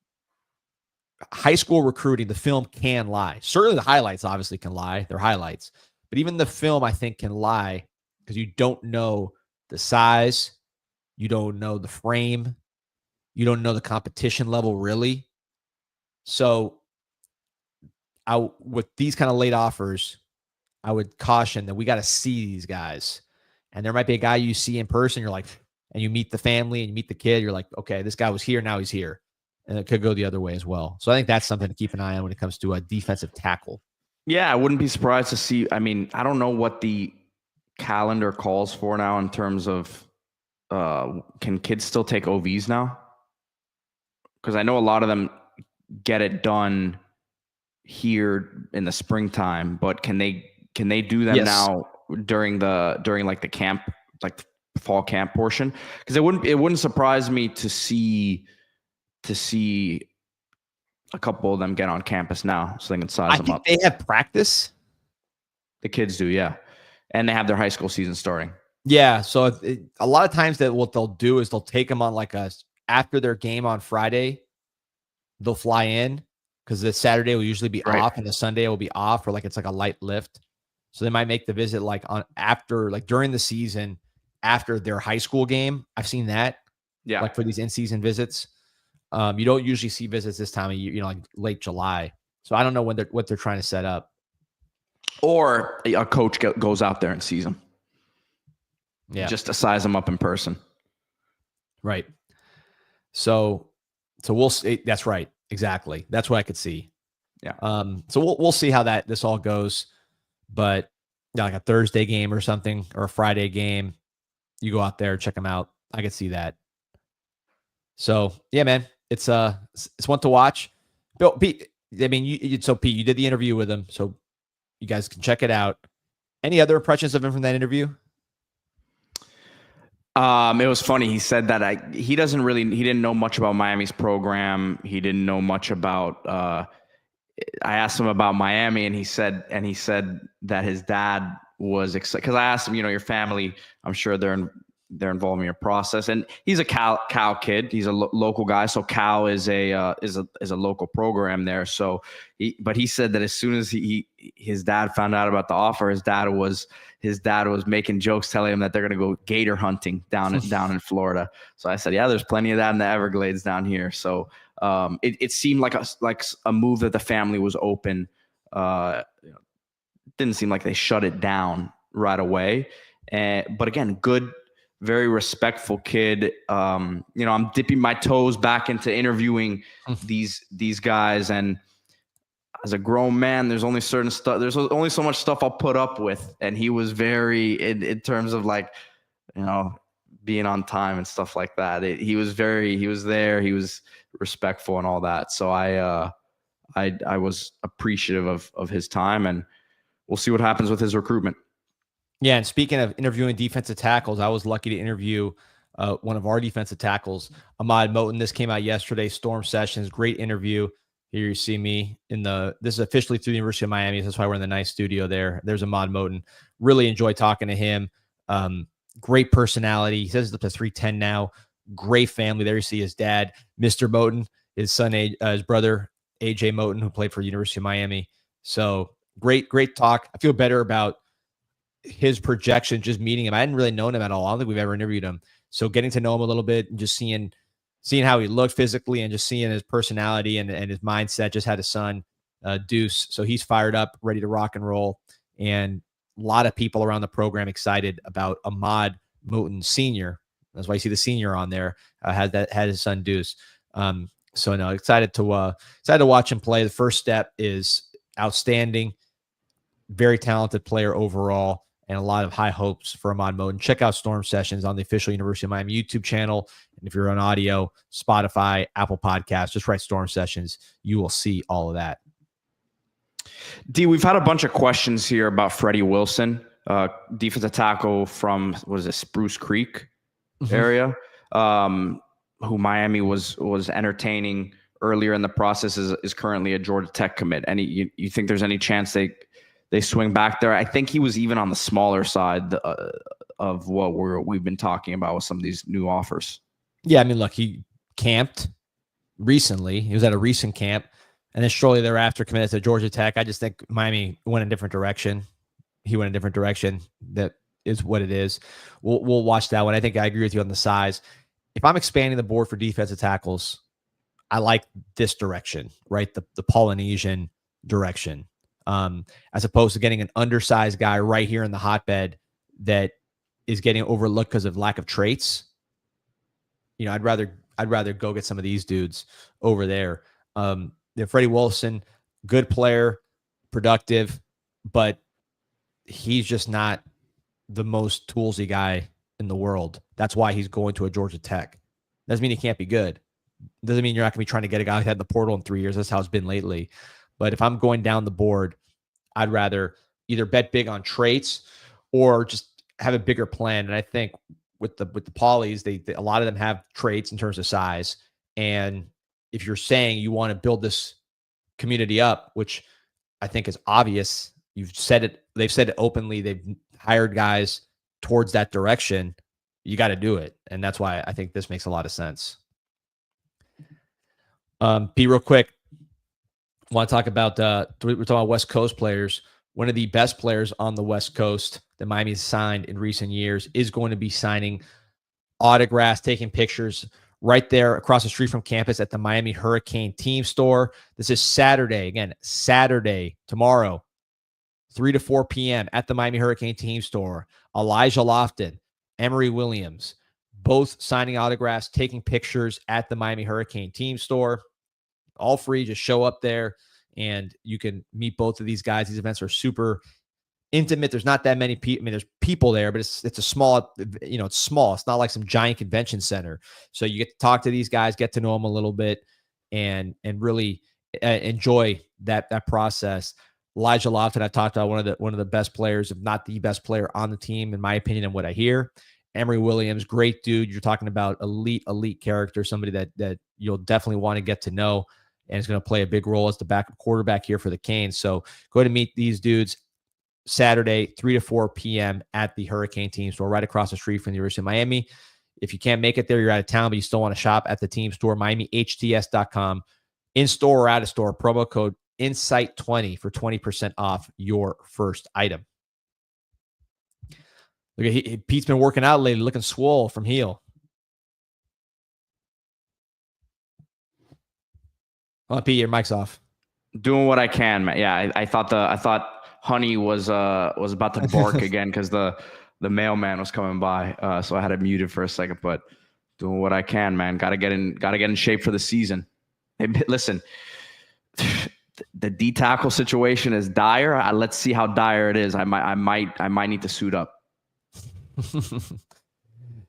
High school recruiting, the film can lie. Certainly the highlights obviously can lie. They're highlights. But even the film, I think, can lie because you don't know the size. You don't know the frame. You don't know the competition level, really. So with these kind of late offers, I would caution that we got to see these guys. And there might be a guy you see in person, you're like, and you meet the family and you meet the kid, you're like, okay, this guy was here, now he's here. And it could go the other way as well. So I think that's something to keep an eye on when it comes to a defensive tackle. Yeah, I wouldn't be surprised to see. I mean, I don't know what the calendar calls for now in terms of can kids still take OVs now? Because I know a lot of them get it done here in the springtime, but can they do them now during like the camp, like fall camp portion? Because it wouldn't surprise me to see a couple of them get on campus now so they can size them up. They have practice. The kids do, yeah. And they have their high school season starting. Yeah. So a lot of times what they'll do is they'll take them on after their game on Friday, they'll fly in because the Saturday will usually be off and the Sunday will be off, or it's like a light lift. So they might make the visit during the season after their high school game. I've seen that. Yeah. Like for these in-season visits. You don't usually see visits this time of year, like late July. So I don't know what they're trying to set up. Or a coach goes out there and sees them. Yeah. Just to size them up in person. Right. So we'll see. That's right. Exactly. That's what I could see. Yeah. So we'll see how this all goes. But like a Thursday game or something, or a Friday game, you go out there, check them out. I could see that. So yeah, man, it's one to watch. Pete, Pete, you did the interview with him, so you guys can check it out. Any other impressions of him from that interview? It was funny. He said that he didn't know much about Miami's program. He didn't know much about. I asked him about Miami, and he said that his dad was excited because I asked him, your family. I'm sure they're they're involving a process. And he's a Cal kid. He's a local guy. So Cal is a local program there. So but he said that as soon as his dad found out about the offer, his dad was making jokes, telling him that they're going to go gator hunting down in Florida. So I said, yeah, there's plenty of that in the Everglades down here. So it seemed like a move that the family was open. Didn't seem like they shut it down right away. But again, good, very respectful kid. I'm dipping my toes back into interviewing these guys, and as a grown man, there's only certain stuff. There's only so much stuff I'll put up with, and he was very in terms of like, being on time and stuff like that. He was there. He was respectful and all that. So I was appreciative of his time, and we'll see what happens with his recruitment. Yeah, and speaking of interviewing defensive tackles, I was lucky to interview one of our defensive tackles, Ahmad Moten. This came out yesterday, Storm Sessions, great interview. Here you see me this is officially through the University of Miami. That's why we're in the nice studio there. There's Ahmad Moten. Really enjoy talking to him. Great personality. He says he's up to 310 now. Great family. There you see his dad, Mr. Moten, his son, his brother, AJ Moten, who played for University of Miami. So great talk. I feel better about his projection just meeting him. I hadn't really known him at all. I don't think we've ever interviewed him. So getting to know him a little bit and just seeing how he looked physically and just seeing his personality and his mindset. Just had a son, Deuce. So he's fired up, ready to rock and roll. And a lot of people around the program excited about Ahmad Moten Sr. That's why you see the senior on there. Had his son Deuce. So no, excited to watch him play. The first step is outstanding. Very talented player overall, and a lot of high hopes for Ahmad Moten. Check out Storm Sessions on the official University of Miami YouTube channel. And if you're on audio, Spotify, Apple Podcasts, just write Storm Sessions. You will see all of that. D, we've had a bunch of questions here about Freddie Wilson, defensive tackle from, Spruce Creek area, who Miami was entertaining earlier in the process, is currently a Georgia Tech commit. You think there's any chance they swing back there? I think he was even on the smaller side of what we've been talking about with some of these new offers. Yeah, I mean, look, he camped recently. He was at a recent camp, and then shortly thereafter committed to Georgia Tech. I just think Miami went a different direction. He went a different direction. That is what it is. We'll watch that one. I think I agree with you on the size. If I'm expanding the board for defensive tackles, I like this direction, right? The Polynesian direction. As opposed to getting an undersized guy right here in the hotbed that is getting overlooked because of lack of traits. I'd rather go get some of these dudes over there. Freddie Wilson, good player, productive, but he's just not the most toolsy guy in the world. That's why he's going to a Georgia Tech. Doesn't mean he can't be good. Doesn't mean you're not going to be trying to get a guy who had the portal in 3 years. That's how it's been lately. But if I'm going down the board, I'd rather either bet big on traits or just have a bigger plan. And I think with the polys, they a lot of them have traits in terms of size. And if you're saying you want to build this community up, which I think is obvious, you've said it, they've said it openly, they've hired guys towards that direction, you got to do it. And that's why I think this makes a lot of sense. Be real quick. Want to talk about we're talking about West Coast players. One of the best players on the West Coast that Miami has signed in recent years is going to be signing autographs, taking pictures right there across the street from campus at the Miami Hurricane team store. This is Saturday, tomorrow, 3 to 4 p.m. at the Miami Hurricane team store. Elijah Lofton, Emory Williams, both signing autographs, taking pictures at the Miami Hurricane team store. All free. Just show up there and you can meet both of these guys. These events are super intimate. There's not that many people. I mean, there's people there, but it's a small, it's small. It's not like some giant convention center. So you get to talk to these guys, get to know them a little bit, and really enjoy that process. Elijah Lofton, I talked about one of the best players, if not the best player on the team, in my opinion, and what I hear. Emory Williams, great dude. You're talking about elite character, somebody that you'll definitely want to get to know, and is going to play a big role as the backup quarterback here for the Canes. So go ahead and meet these dudes Saturday, 3 to 4 p.m. at the Hurricane Team Store, right across the street from the University of Miami. If you can't make it there, you're out of town, but you still want to shop at the team store, MiamiHTS.com. In-store or out-of-store, promo code INSIGHT20 for 20% off your first item. Look at Pete's been working out lately, looking swole from heel. Oh, Pete, your mic's off. Doing what I can, man. Yeah, I thought Honey was about to bark again because the mailman was coming by, so I had it muted for a second. But doing what I can, man. Got to get in shape for the season. Hey, listen, the D tackle situation is dire. Let's see how dire it is. I might need to suit up.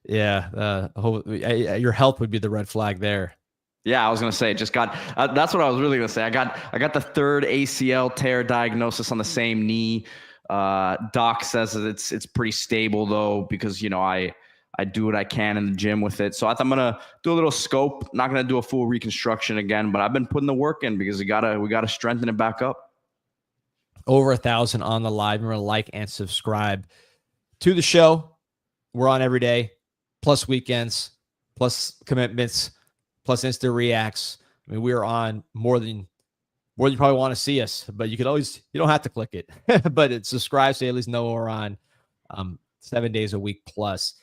Yeah, your health would be the red flag there. Yeah, I was gonna say, just got. That's what I was really gonna say. I got the third ACL tear diagnosis on the same knee. Doc says that it's pretty stable though, because I do what I can in the gym with it. So I thought I'm gonna do a little scope. Not gonna do a full reconstruction again, but I've been putting the work in because we gotta strengthen it back up. Over 1,000 on the live. Remember to like and subscribe to the show. We're on every day, plus weekends, plus commitments, plus instant reacts. I mean, we are on more than you probably want to see us, but you don't have to click it, but it subscribes so you at least know we're on 7 days a week plus.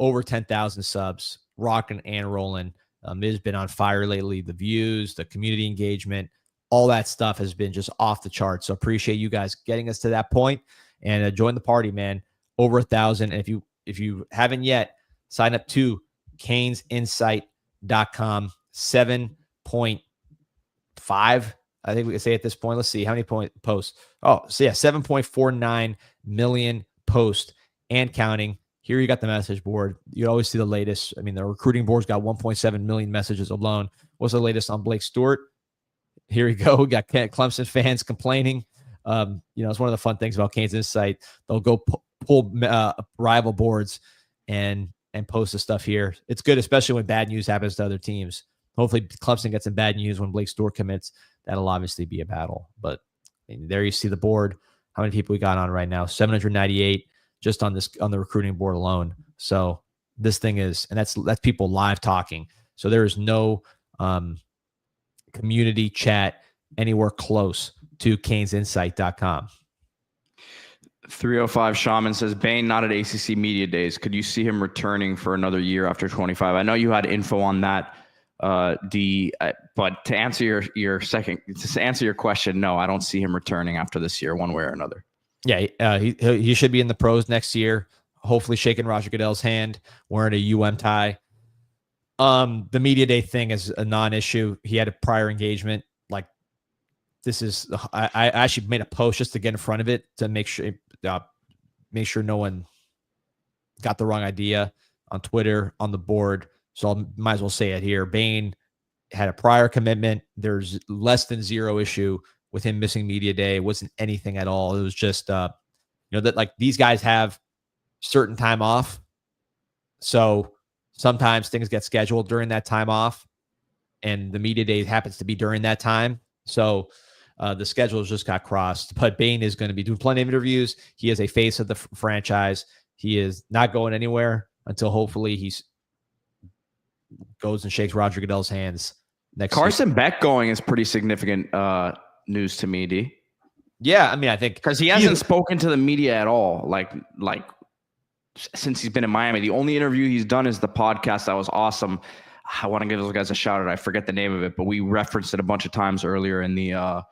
Over 10,000 subs, rocking and rolling. It has been on fire lately. The views, the community engagement, all that stuff has been just off the charts. So appreciate you guys getting us to that point, and join the party, man. Over 1,000. And if you haven't yet, sign up to CanesInsight.com. 7.5, I think we can say at this point. Let's see how many posts. Oh, so yeah, 7.49 million posts and counting. Here you got the message board. You always see the latest. I mean, the recruiting board's got 1.7 million messages alone. What's the latest on Blake Stewart? Here we go. We got Clemson fans complaining. It's one of the fun things about CanesInsight. They'll go pull rival boards and post the stuff here. It's good, especially when bad news happens to other teams. Hopefully Clemson gets some bad news when Blake Stewart commits. That'll obviously be a battle. But there you see the board. How many people we got on right now? 798 just on the recruiting board alone. So this thing is, and that's people live talking. So there is no community chat anywhere close to CanesInsight.com. 305 Shaman says, Bain not at ACC Media Days. Could you see him returning for another year after 25? I know you had info on that, D. But to answer your question, no, I don't see him returning after this year, one way or another. Yeah, he should be in the pros next year. Hopefully, shaking Roger Goodell's hand, wearing a UM tie. The media day thing is a non-issue. He had a prior engagement. Like, this is, I actually made a post just to get in front of it to make sure no one got the wrong idea on Twitter, on the board. So I might as well say it here. Bain had a prior commitment. There's less than zero issue with him missing media day. It wasn't anything at all. It was just, that like these guys have certain time off. So sometimes things get scheduled during that time off, and the media day happens to be during that time. So the schedules just got crossed. But Bain is going to be doing plenty of interviews. He is a face of the franchise. He is not going anywhere until hopefully he goes and shakes Roger Goodell's hands next Carson season. Beck going is pretty significant news to me, D. Yeah, I mean, I think because he hasn't spoken to the media at all, like since he's been in Miami. The only interview he's done is the podcast. That was awesome. I want to give those guys a shout out. I forget the name of it, but we referenced it a bunch of times earlier in the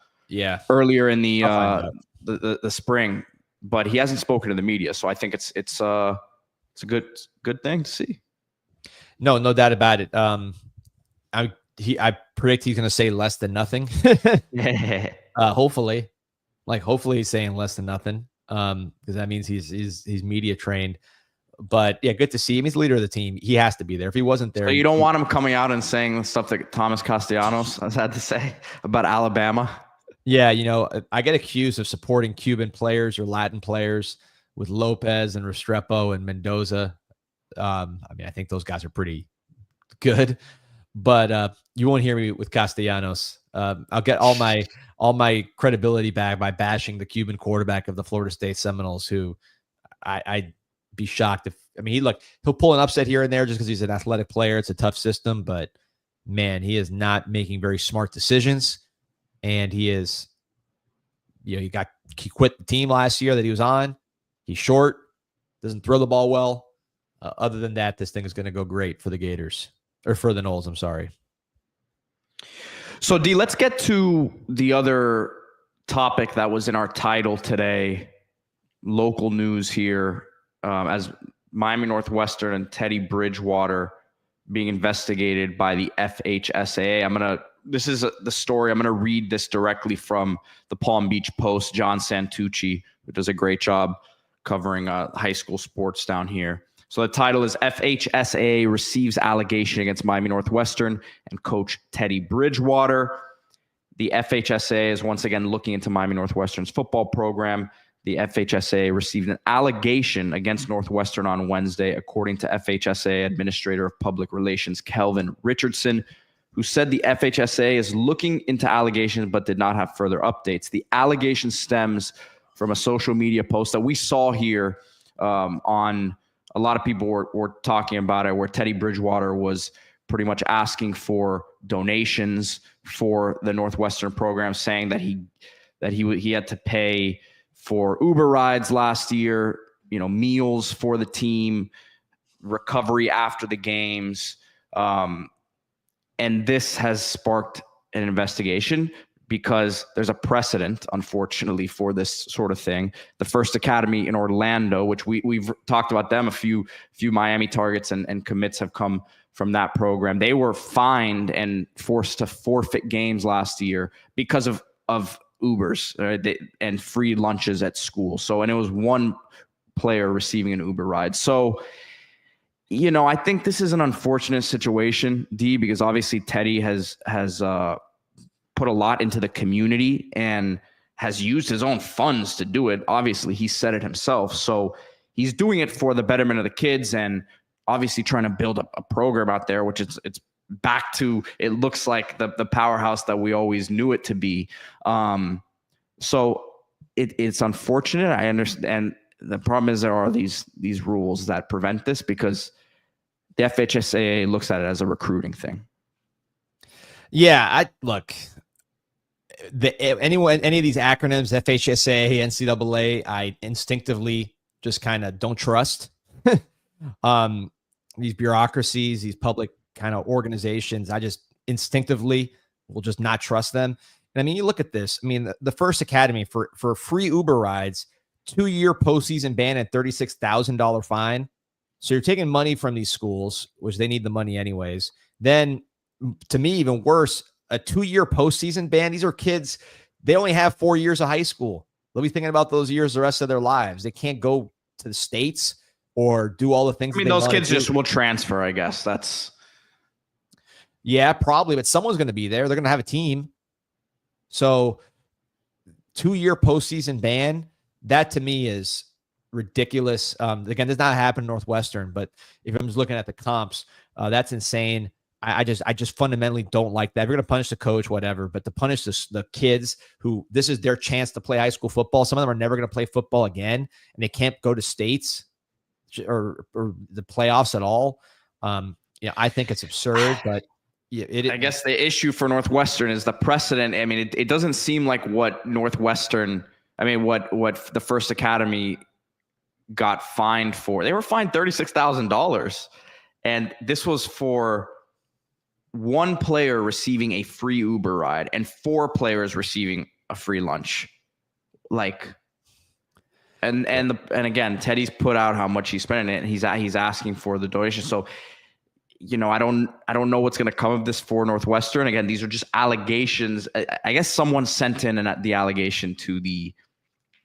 the spring. But he hasn't spoken to the media, so I think it's a good thing to see. No doubt about it. I predict he's going to say less than nothing. Hopefully he's saying less than nothing. Because that means he's media trained. But yeah, good to see him. He's the leader of the team. He has to be there. If he wasn't there, so you don't want him coming out and saying stuff that Thomas Castellanos has had to say about Alabama. Yeah, I get accused of supporting Cuban players or Latin players with Lopez and Restrepo and Mendoza. I mean, I think those guys are pretty good, but you won't hear me with Castellanos. I'll get all my credibility back by bashing the Cuban quarterback of the Florida State Seminoles, who I'd be shocked if, I mean, he'll pull an upset here and there just because he's an athletic player. It's a tough system, but man, he is not making very smart decisions. And he is, he quit the team last year that he was on. He's short, doesn't throw the ball well. Other than that, this thing is going to go great for the Gators, or for the Noles. I'm sorry. So, D, let's get to the other topic that was in our title today. Local news here, as Miami Northwestern and Teddy Bridgewater being investigated by the FHSAA. This is the story. I'm going to read this directly from the Palm Beach Post. John Santucci, who does a great job covering high school sports down here. So the title is FHSAA receives allegation against Miami Northwestern and coach Teddy Bridgewater. The FHSAA is once again looking into Miami Northwestern's football program. The FHSAA received an allegation against Northwestern on Wednesday, according to FHSAA Administrator of Public Relations Kelvin Richardson, who said the FHSAA is looking into allegations but did not have further updates. The allegation stems from a social media post that we saw here on a lot of people were talking about it, where Teddy Bridgewater was pretty much asking for donations for the Northwestern program, saying that he had to pay for Uber rides last year, meals for the team, recovery after the games. And this has sparked an investigation because there's a precedent, unfortunately, for this sort of thing. The First Academy in Orlando, which we've talked about them, a few Miami targets and commits have come from that program. They were fined and forced to forfeit games last year because of Ubers and free lunches at school. So, and it was one player receiving an Uber ride. So, I think this is an unfortunate situation, D, because obviously Teddy has put a lot into the community and has used his own funds to do it. Obviously, he said it himself. So he's doing it for the betterment of the kids and obviously trying to build a program out there, which it's back to, it looks like the powerhouse that we always knew it to be. So it's unfortunate. I understand. The problem is there are these rules that prevent this because the FHSAA looks at it as a recruiting thing. Yeah, any of these acronyms, FHSAA, NCAA, I instinctively just kind of don't trust. These bureaucracies, these public kind of organizations, I just instinctively will just not trust them. And I mean, you look at this. I mean, the First Academy for free Uber rides, 2-year postseason ban and $36,000 fine. So you're taking money from these schools, which they need the money anyways. Then, to me, even worse, a 2-year postseason ban. These are kids. They only have 4 years of high school. They'll be thinking about those years the rest of their lives. They can't go to the States or do all the things. I mean, those kids just will transfer, I guess. Yeah, probably. But someone's going to be there. They're going to have a team. So 2-year postseason ban, that to me is ridiculous. Again, does not happen in Northwestern, but if I'm just looking at the comps, that's insane. I just fundamentally don't like that. If you're going to punish the coach, whatever, but to punish the kids who this is their chance to play high school football. Some of them are never going to play football again, and they can't go to states or the playoffs at all. I think it's absurd, but I guess the issue for Northwestern is the precedent. I mean, it doesn't seem like what Northwestern, what the First Academy got fined for. They were fined $36,000, and this was for one player receiving a free Uber ride and 4 players receiving a free lunch. And again, Teddy's put out how much he's spending it, and he's asking for the donation. So, I don't know what's going to come of this for Northwestern. Again, these are just allegations. I guess someone sent in the allegation to the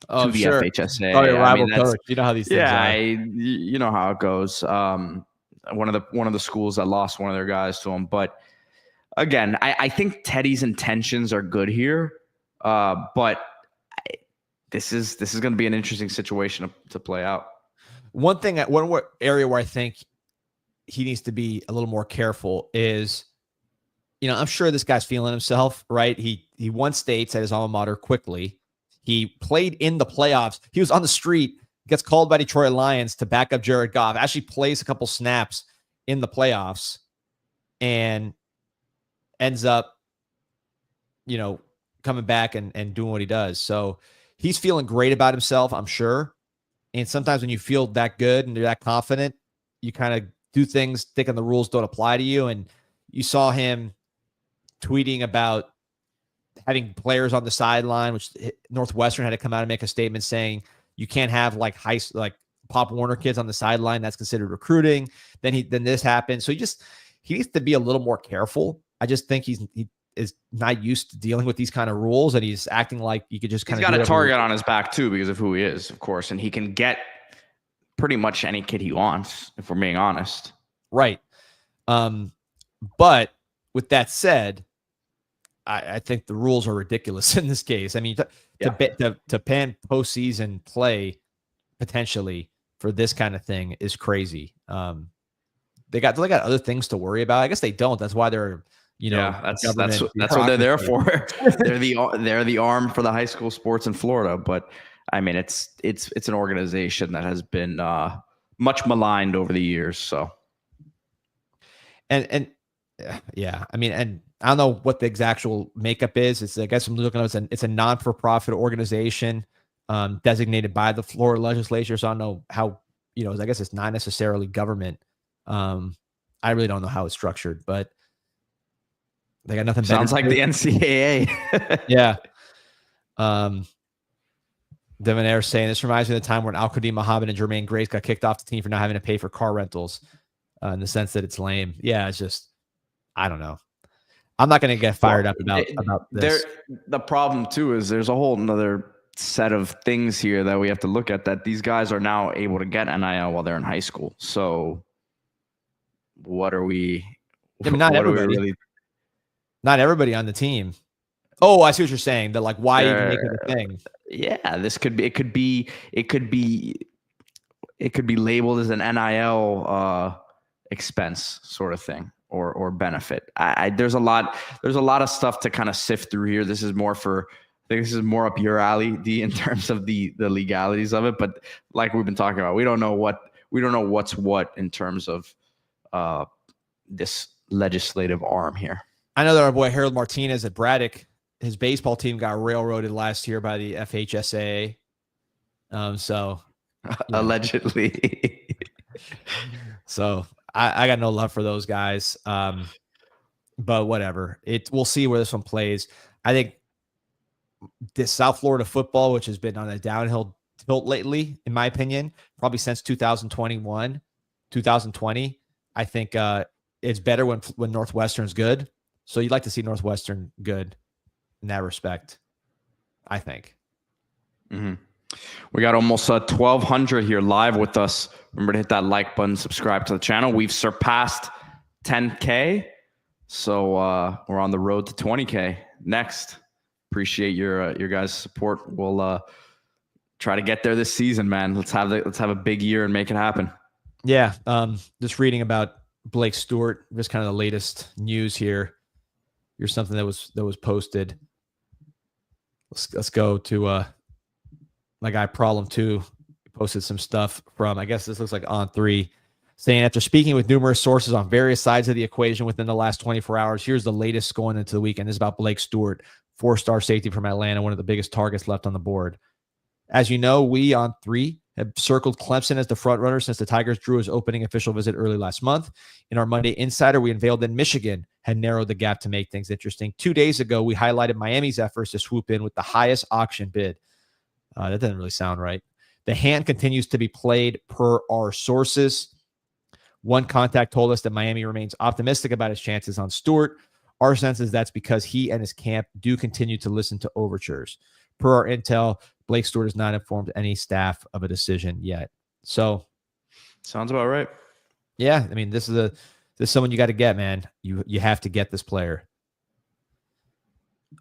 sure. FHSAA. Oh, your rival coach. You know how these things are. You know how it goes. One of the schools that lost one of their guys to him. But again, I think Teddy's intentions are good here. But this is going to be an interesting situation to play out. One area where I think he needs to be a little more careful is I'm sure this guy's feeling himself, right? He won states at his alma mater quickly. He played in the playoffs. He was on the street, gets called by Detroit Lions to back up Jared Goff, actually plays a couple snaps in the playoffs, and ends up, coming back and doing what he does. So he's feeling great about himself, I'm sure. And sometimes when you feel that good and you're that confident, you kind of do things thinking the rules don't apply to you. And you saw him tweeting about having players on the sideline, which Northwestern had to come out and make a statement saying you can't have like Pop Warner kids on the sideline. That's considered recruiting. Then this happened. So he needs to be a little more careful. I just think he is not used to dealing with these kind of rules, and he's acting like you could just kind of. He's got a target on his back too because of who he is, of course, and he can get pretty much any kid he wants, if we're being honest. Right. But with that said, I think the rules are ridiculous in this case. I mean, to pan postseason play potentially for this kind of thing is crazy. They got other things to worry about. I guess they don't. That's why they're that's what they're there for. they're the arm for the high school sports in Florida. But I mean, it's an organization that has been much maligned over the years. So, and yeah, I mean, and I don't know what the actual makeup is. I guess I'm looking at it's a non-for-profit organization designated by the Florida legislature. So I don't know how, I guess it's not necessarily government. I really don't know how it's structured, but they got nothing. Sounds like the NCAA. Yeah. Devin Air saying this reminds me of the time when Al-Qadim Muhammad and Jermaine Grace got kicked off the team for not having to pay for car rentals, in the sense that it's lame. Yeah, it's just, I don't know. I'm not going to get fired up about this. The problem too is there's a whole another set of things here that we have to look at, that these guys are now able to get NIL while they're in high school. So what are we? I mean, not everybody. Not everybody on the team. Oh, I see what you're saying. That like, why even make it a thing? Yeah, this could be. It could be labeled as an NIL expense sort of thing or benefit. There's a lot of stuff to kind of sift through here. This is more up your alley, D, in terms of the legalities of it. But like we've been talking about, we don't know what's what in terms of this legislative arm here. I know that our boy Harold Martinez at Braddock, his baseball team got railroaded last year by the FHSAA. Allegedly. So I got no love for those guys. But whatever. We'll see where this one plays. I think this South Florida football, which has been on a downhill tilt lately, in my opinion, probably since 2020, I think it's better when Northwestern's good. So you'd like to see Northwestern good in that respect, I think. Mm-hmm. We got almost 1,200 here live with us. Remember to hit that like button, subscribe to the channel. We've surpassed 10K. So we're on the road to 20K next. Appreciate your guys' support. We'll try to get there this season, man. Let's have a big year and make it happen. Yeah. Just reading about Blake Stewart, just kind of the latest news here. Here's something that was posted. Let's go to my guy Problem 2. He posted some stuff from, I guess this looks like On3, saying after speaking with numerous sources on various sides of the equation within the last 24 hours, here's the latest going into the weekend. This is about Blake Stewart, 4-star safety from Atlanta, one of the biggest targets left on the board. As you know, we on 3 have circled Clemson as the front runner since the Tigers drew his opening official visit early last month. In our Monday Insider, we unveiled that Michigan had narrowed the gap to make things interesting. 2 days ago, we highlighted Miami's efforts to swoop in with the highest auction bid. That doesn't really sound right. The hand continues to be played per our sources. One contact told us that Miami remains optimistic about his chances on Stewart. Our sense is that's because he and his camp do continue to listen to overtures. Per our intel, Blake Stewart has not informed any staff of a decision yet. So, sounds about right. Yeah, I mean, this is someone you got to get, man. You have to get this player.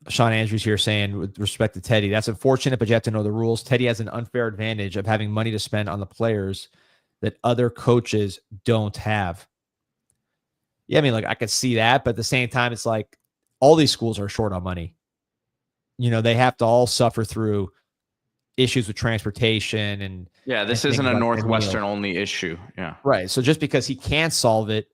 Sean Andrews here saying, with respect to Teddy, that's unfortunate, but you have to know the rules. Teddy has an unfair advantage of having money to spend on the players that other coaches don't have. Yeah, I mean, like I could see that, but at the same time, it's like all these schools are short on money. They have to all suffer through issues with transportation and this things isn't a like their Northwestern meals. only issue. Yeah. Right. So just because he can't solve it,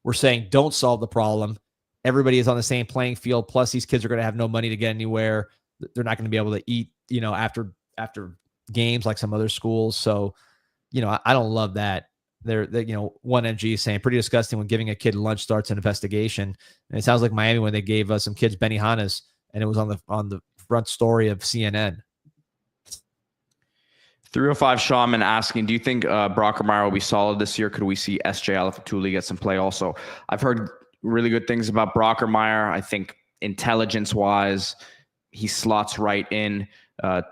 we're saying don't solve the problem. Everybody is on the same playing field. Plus, these kids are going to have no money to get anywhere. They're not going to be able to eat, after games like some other schools. So, I don't love that. One MG is saying pretty disgusting when giving a kid lunch starts an investigation. And it sounds like Miami when they gave us some kids Benihanas, and it was on the front story of CNN. 305 Shaman asking, do you think Brockermeyer will be solid this year? Could we see SJ Alafatuli get some play also? I've heard really good things about Brockermeyer. I think intelligence-wise, he slots right in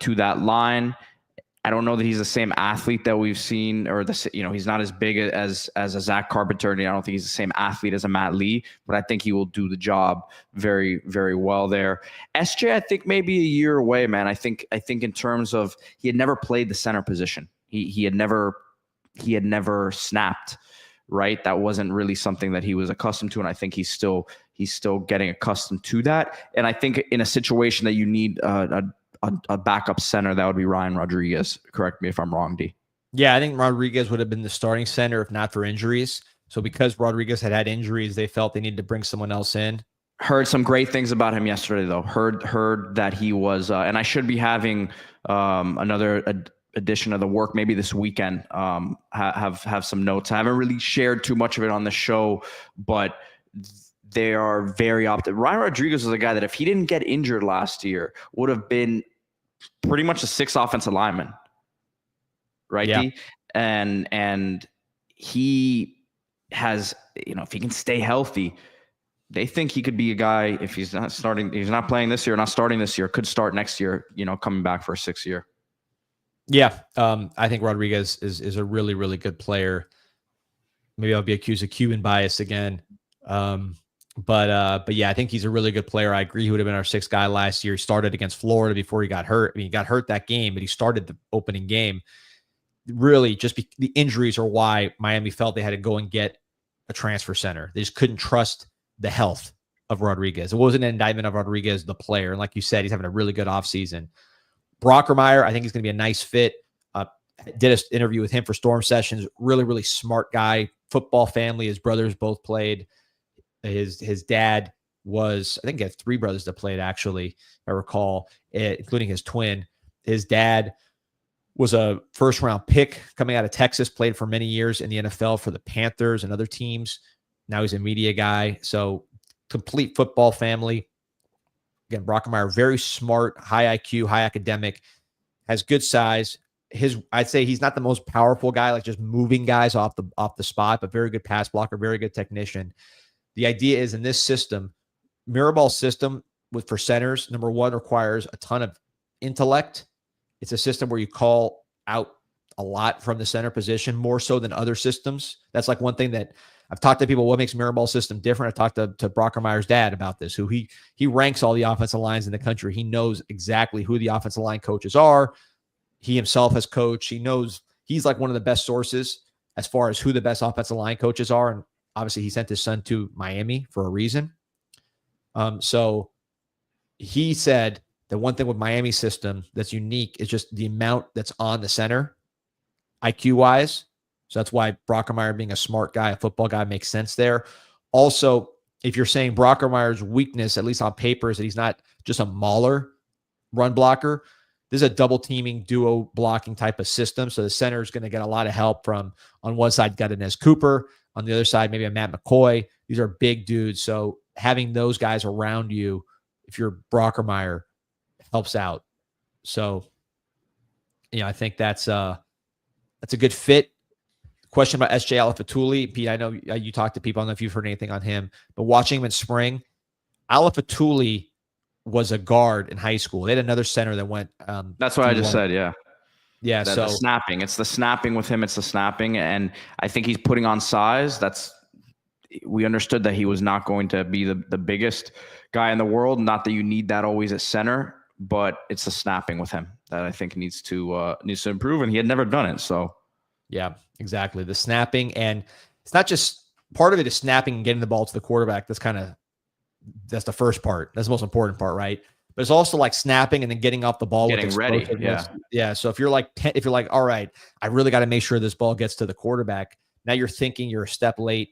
to that line. I don't know that he's the same athlete that we've seen, or he's not as big as a Zach Carpenter, and I don't think he's the same athlete as a Matt Lee, but I think he will do the job very, very well there. SJ, I think maybe a year away, man. I think in terms of he had never played the center position. He had never snapped, right? That wasn't really something that he was accustomed to, and I think he's still getting accustomed to that. And I think in a situation that you need a backup center, that would be Ryan Rodriguez. Correct me if I'm wrong, D. Yeah, I think Rodriguez would have been the starting center if not for injuries. So because Rodriguez had injuries, they felt they needed to bring someone else in. Heard some great things about him yesterday, though. Heard that he was, and I should be having another edition of the work maybe this weekend. Have some notes. I haven't really shared too much of it on the show, but they are very optimistic. Ryan Rodriguez was a guy that if he didn't get injured last year, would have been pretty much a 6 offensive lineman, right? Yeah. D? And he has, if he can stay healthy, they think he could be a guy, if he's not playing this year, not starting this year, could start next year, coming back for a 6th year. Yeah. I think Rodriguez is a really, really good player. Maybe I'll be accused of Cuban bias again. But yeah, I think he's a really good player. I agree. He would have been our 6th guy last year. He started against Florida before he got hurt. I mean, he got hurt that game, but he started the opening game. Really, the injuries are why Miami felt they had to go and get a transfer center. They just couldn't trust the health of Rodriguez. It wasn't an indictment of Rodriguez, the player. And like you said, he's having a really good offseason. Brockermeyer, I think he's going to be a nice fit. Did an interview with him for Storm Sessions. Really, really smart guy. Football family. His brothers both played. His dad was, I think he had 3 brothers that played, actually, if I recall, including his twin. His dad was a first-round pick coming out of Texas, played for many years in the NFL for the Panthers and other teams. Now he's a media guy. So complete football family. Again, Brockermeyer, very smart, high IQ, high academic, has good size. I'd say he's not the most powerful guy, like just moving guys off the spot, but very good pass blocker, very good technician. The idea is in this system, Miraball's system for centers, number one, requires a ton of intellect. It's a system where you call out a lot from the center position, more so than other systems. That's like one thing that I've talked to people, what makes Miraball's system different. I talked to Brockermeyer's dad about this, who he ranks all the offensive lines in the country. He knows exactly who the offensive line coaches are. He himself has coached. He knows he's like one of the best sources as far as who the best offensive line coaches are. And obviously, he sent his son to Miami for a reason. So he said that one thing with Miami's system that's unique is just the amount that's on the center, IQ-wise. So that's why Brockermeyer, being a smart guy, a football guy, makes sense there. Also, if you're saying Brockermeyer's weakness, at least on paper, is that he's not just a mauler run blocker, this is a double teaming, duo blocking type of system. So the center is going to get a lot of help from, on one side, got an S Cooper. On the other side, maybe a Matt McCoy. These are big dudes. So having those guys around you, if you're Brockermeyer, helps out. So, I think that's a good fit. Question about SJ Alafatuli. Pete, I know you talk to people. I don't know if you've heard anything on him, but watching him in spring, Alafatuli was a guard in high school. They had another center that went. That's what I just said. Yeah. Yeah. The snapping. It's the snapping with him. It's the snapping. And I think he's putting on size. We understood that he was not going to be the biggest guy in the world. Not that you need that always at center, but it's the snapping with him that I think needs to improve. And he had never done it. So. Yeah, exactly. The snapping. And it's not just part of it is snapping and getting the ball to the quarterback. That's the first part. That's the most important part, right? But it's also like snapping and then getting off the ball, getting ready. Yeah. So if you're like, all right, I really got to make sure this ball gets to the quarterback. Now you're thinking you're a step late.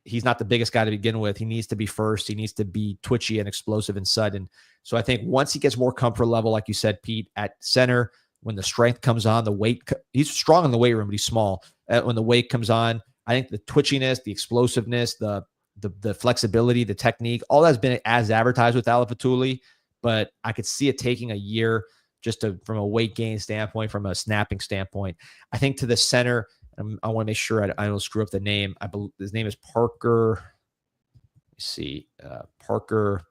He's not the biggest guy to begin with. He needs to be first. He needs to be twitchy and explosive and sudden. So I think once he gets more comfort level, like you said, Pete, at center, when the strength comes on, the weight, he's strong in the weight room, but he's small. When the weight comes on, I think the twitchiness, the explosiveness, the flexibility, the technique, all that's been as advertised with Alapatuli, but I could see it taking a year from a weight gain standpoint, from a snapping standpoint. I think to the center, I want to make sure I don't screw up the name. I believe his name is Parker. Let me see. Parker.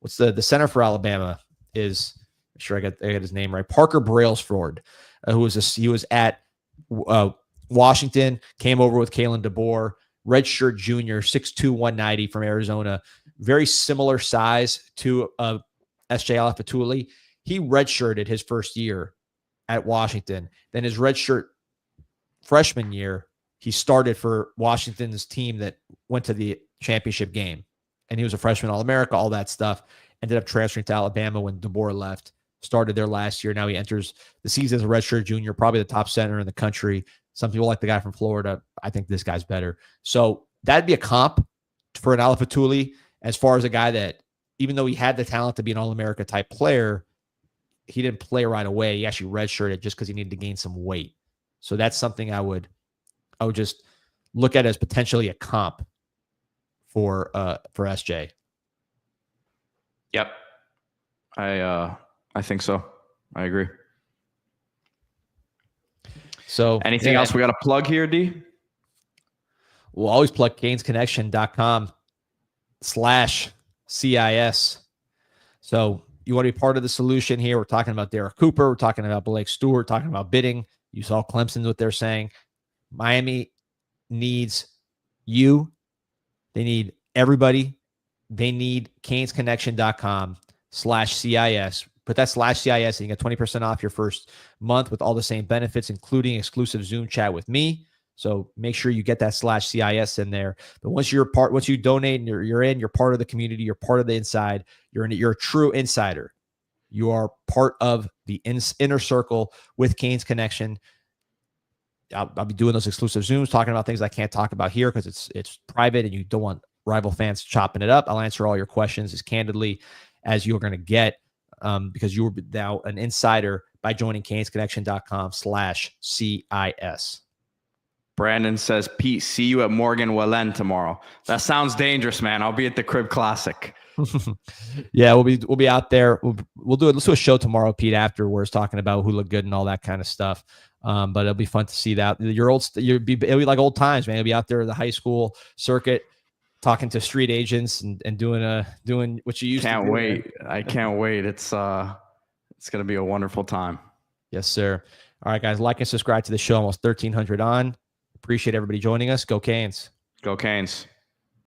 What's the center for Alabama is, make sure I got his name right. Parker Brailsford, he was at Washington, came over with Kalen DeBoer, redshirt junior, 6'2", 190 from Arizona, very similar size to S.J. Alapatuli. He redshirted his first year at Washington. Then his redshirt freshman year, he started for Washington's team that went to the championship game. And he was a freshman All-America, all that stuff. Ended up transferring to Alabama when DeBoer left. Started there last year. Now he enters the season as a redshirt junior, probably the top center in the country. Some people like the guy from Florida. I think this guy's better. So that'd be a comp for an Alapatuli as far as a guy that, even though he had the talent to be an All-America type player, he didn't play right away. He actually redshirted just because he needed to gain some weight. So that's something I would just look at as potentially a comp for SJ. Yep. I think so. I agree. So anything else we got to plug here, D? We'll always plug CanesConnection.com/CIS. So you want to be part of the solution here. We're talking about Derrek Cooper. We're talking about Blake Stewart, talking about bidding. You saw Clemson, what they're saying. Miami needs you. They need everybody. They need CanesConnection.com/CIS. Put that /CIS and you get 20% off your first month with all the same benefits, including exclusive Zoom chat with me. So make sure you get that /CIS in there. But once you donate and you're part of the community, you're part of the inside, you're a true insider. You are part of the inner circle with Canes Connection. I'll be doing those exclusive Zooms, talking about things I can't talk about here because it's private and you don't want rival fans chopping it up. I'll answer all your questions as candidly as you're going to get because you're now an insider by joining CanesConnection.com/CIS. Brandon says, Pete, see you at Morgan Wallen tomorrow. That sounds dangerous, man. I'll be at the Crib Classic. Yeah, we'll be out there. Let's do a show tomorrow, Pete, afterwards, talking about who looked good and all that kind of stuff. But it'll be fun to see that. It'll be like old times, man. You'll be out there at the high school circuit, talking to street agents and doing what you used to do. Can't wait. I can't wait. It's gonna be a wonderful time. Yes, sir. All right, guys, like and subscribe to the show. Almost 1,300 on. Appreciate everybody joining us. Go Canes. Go Canes.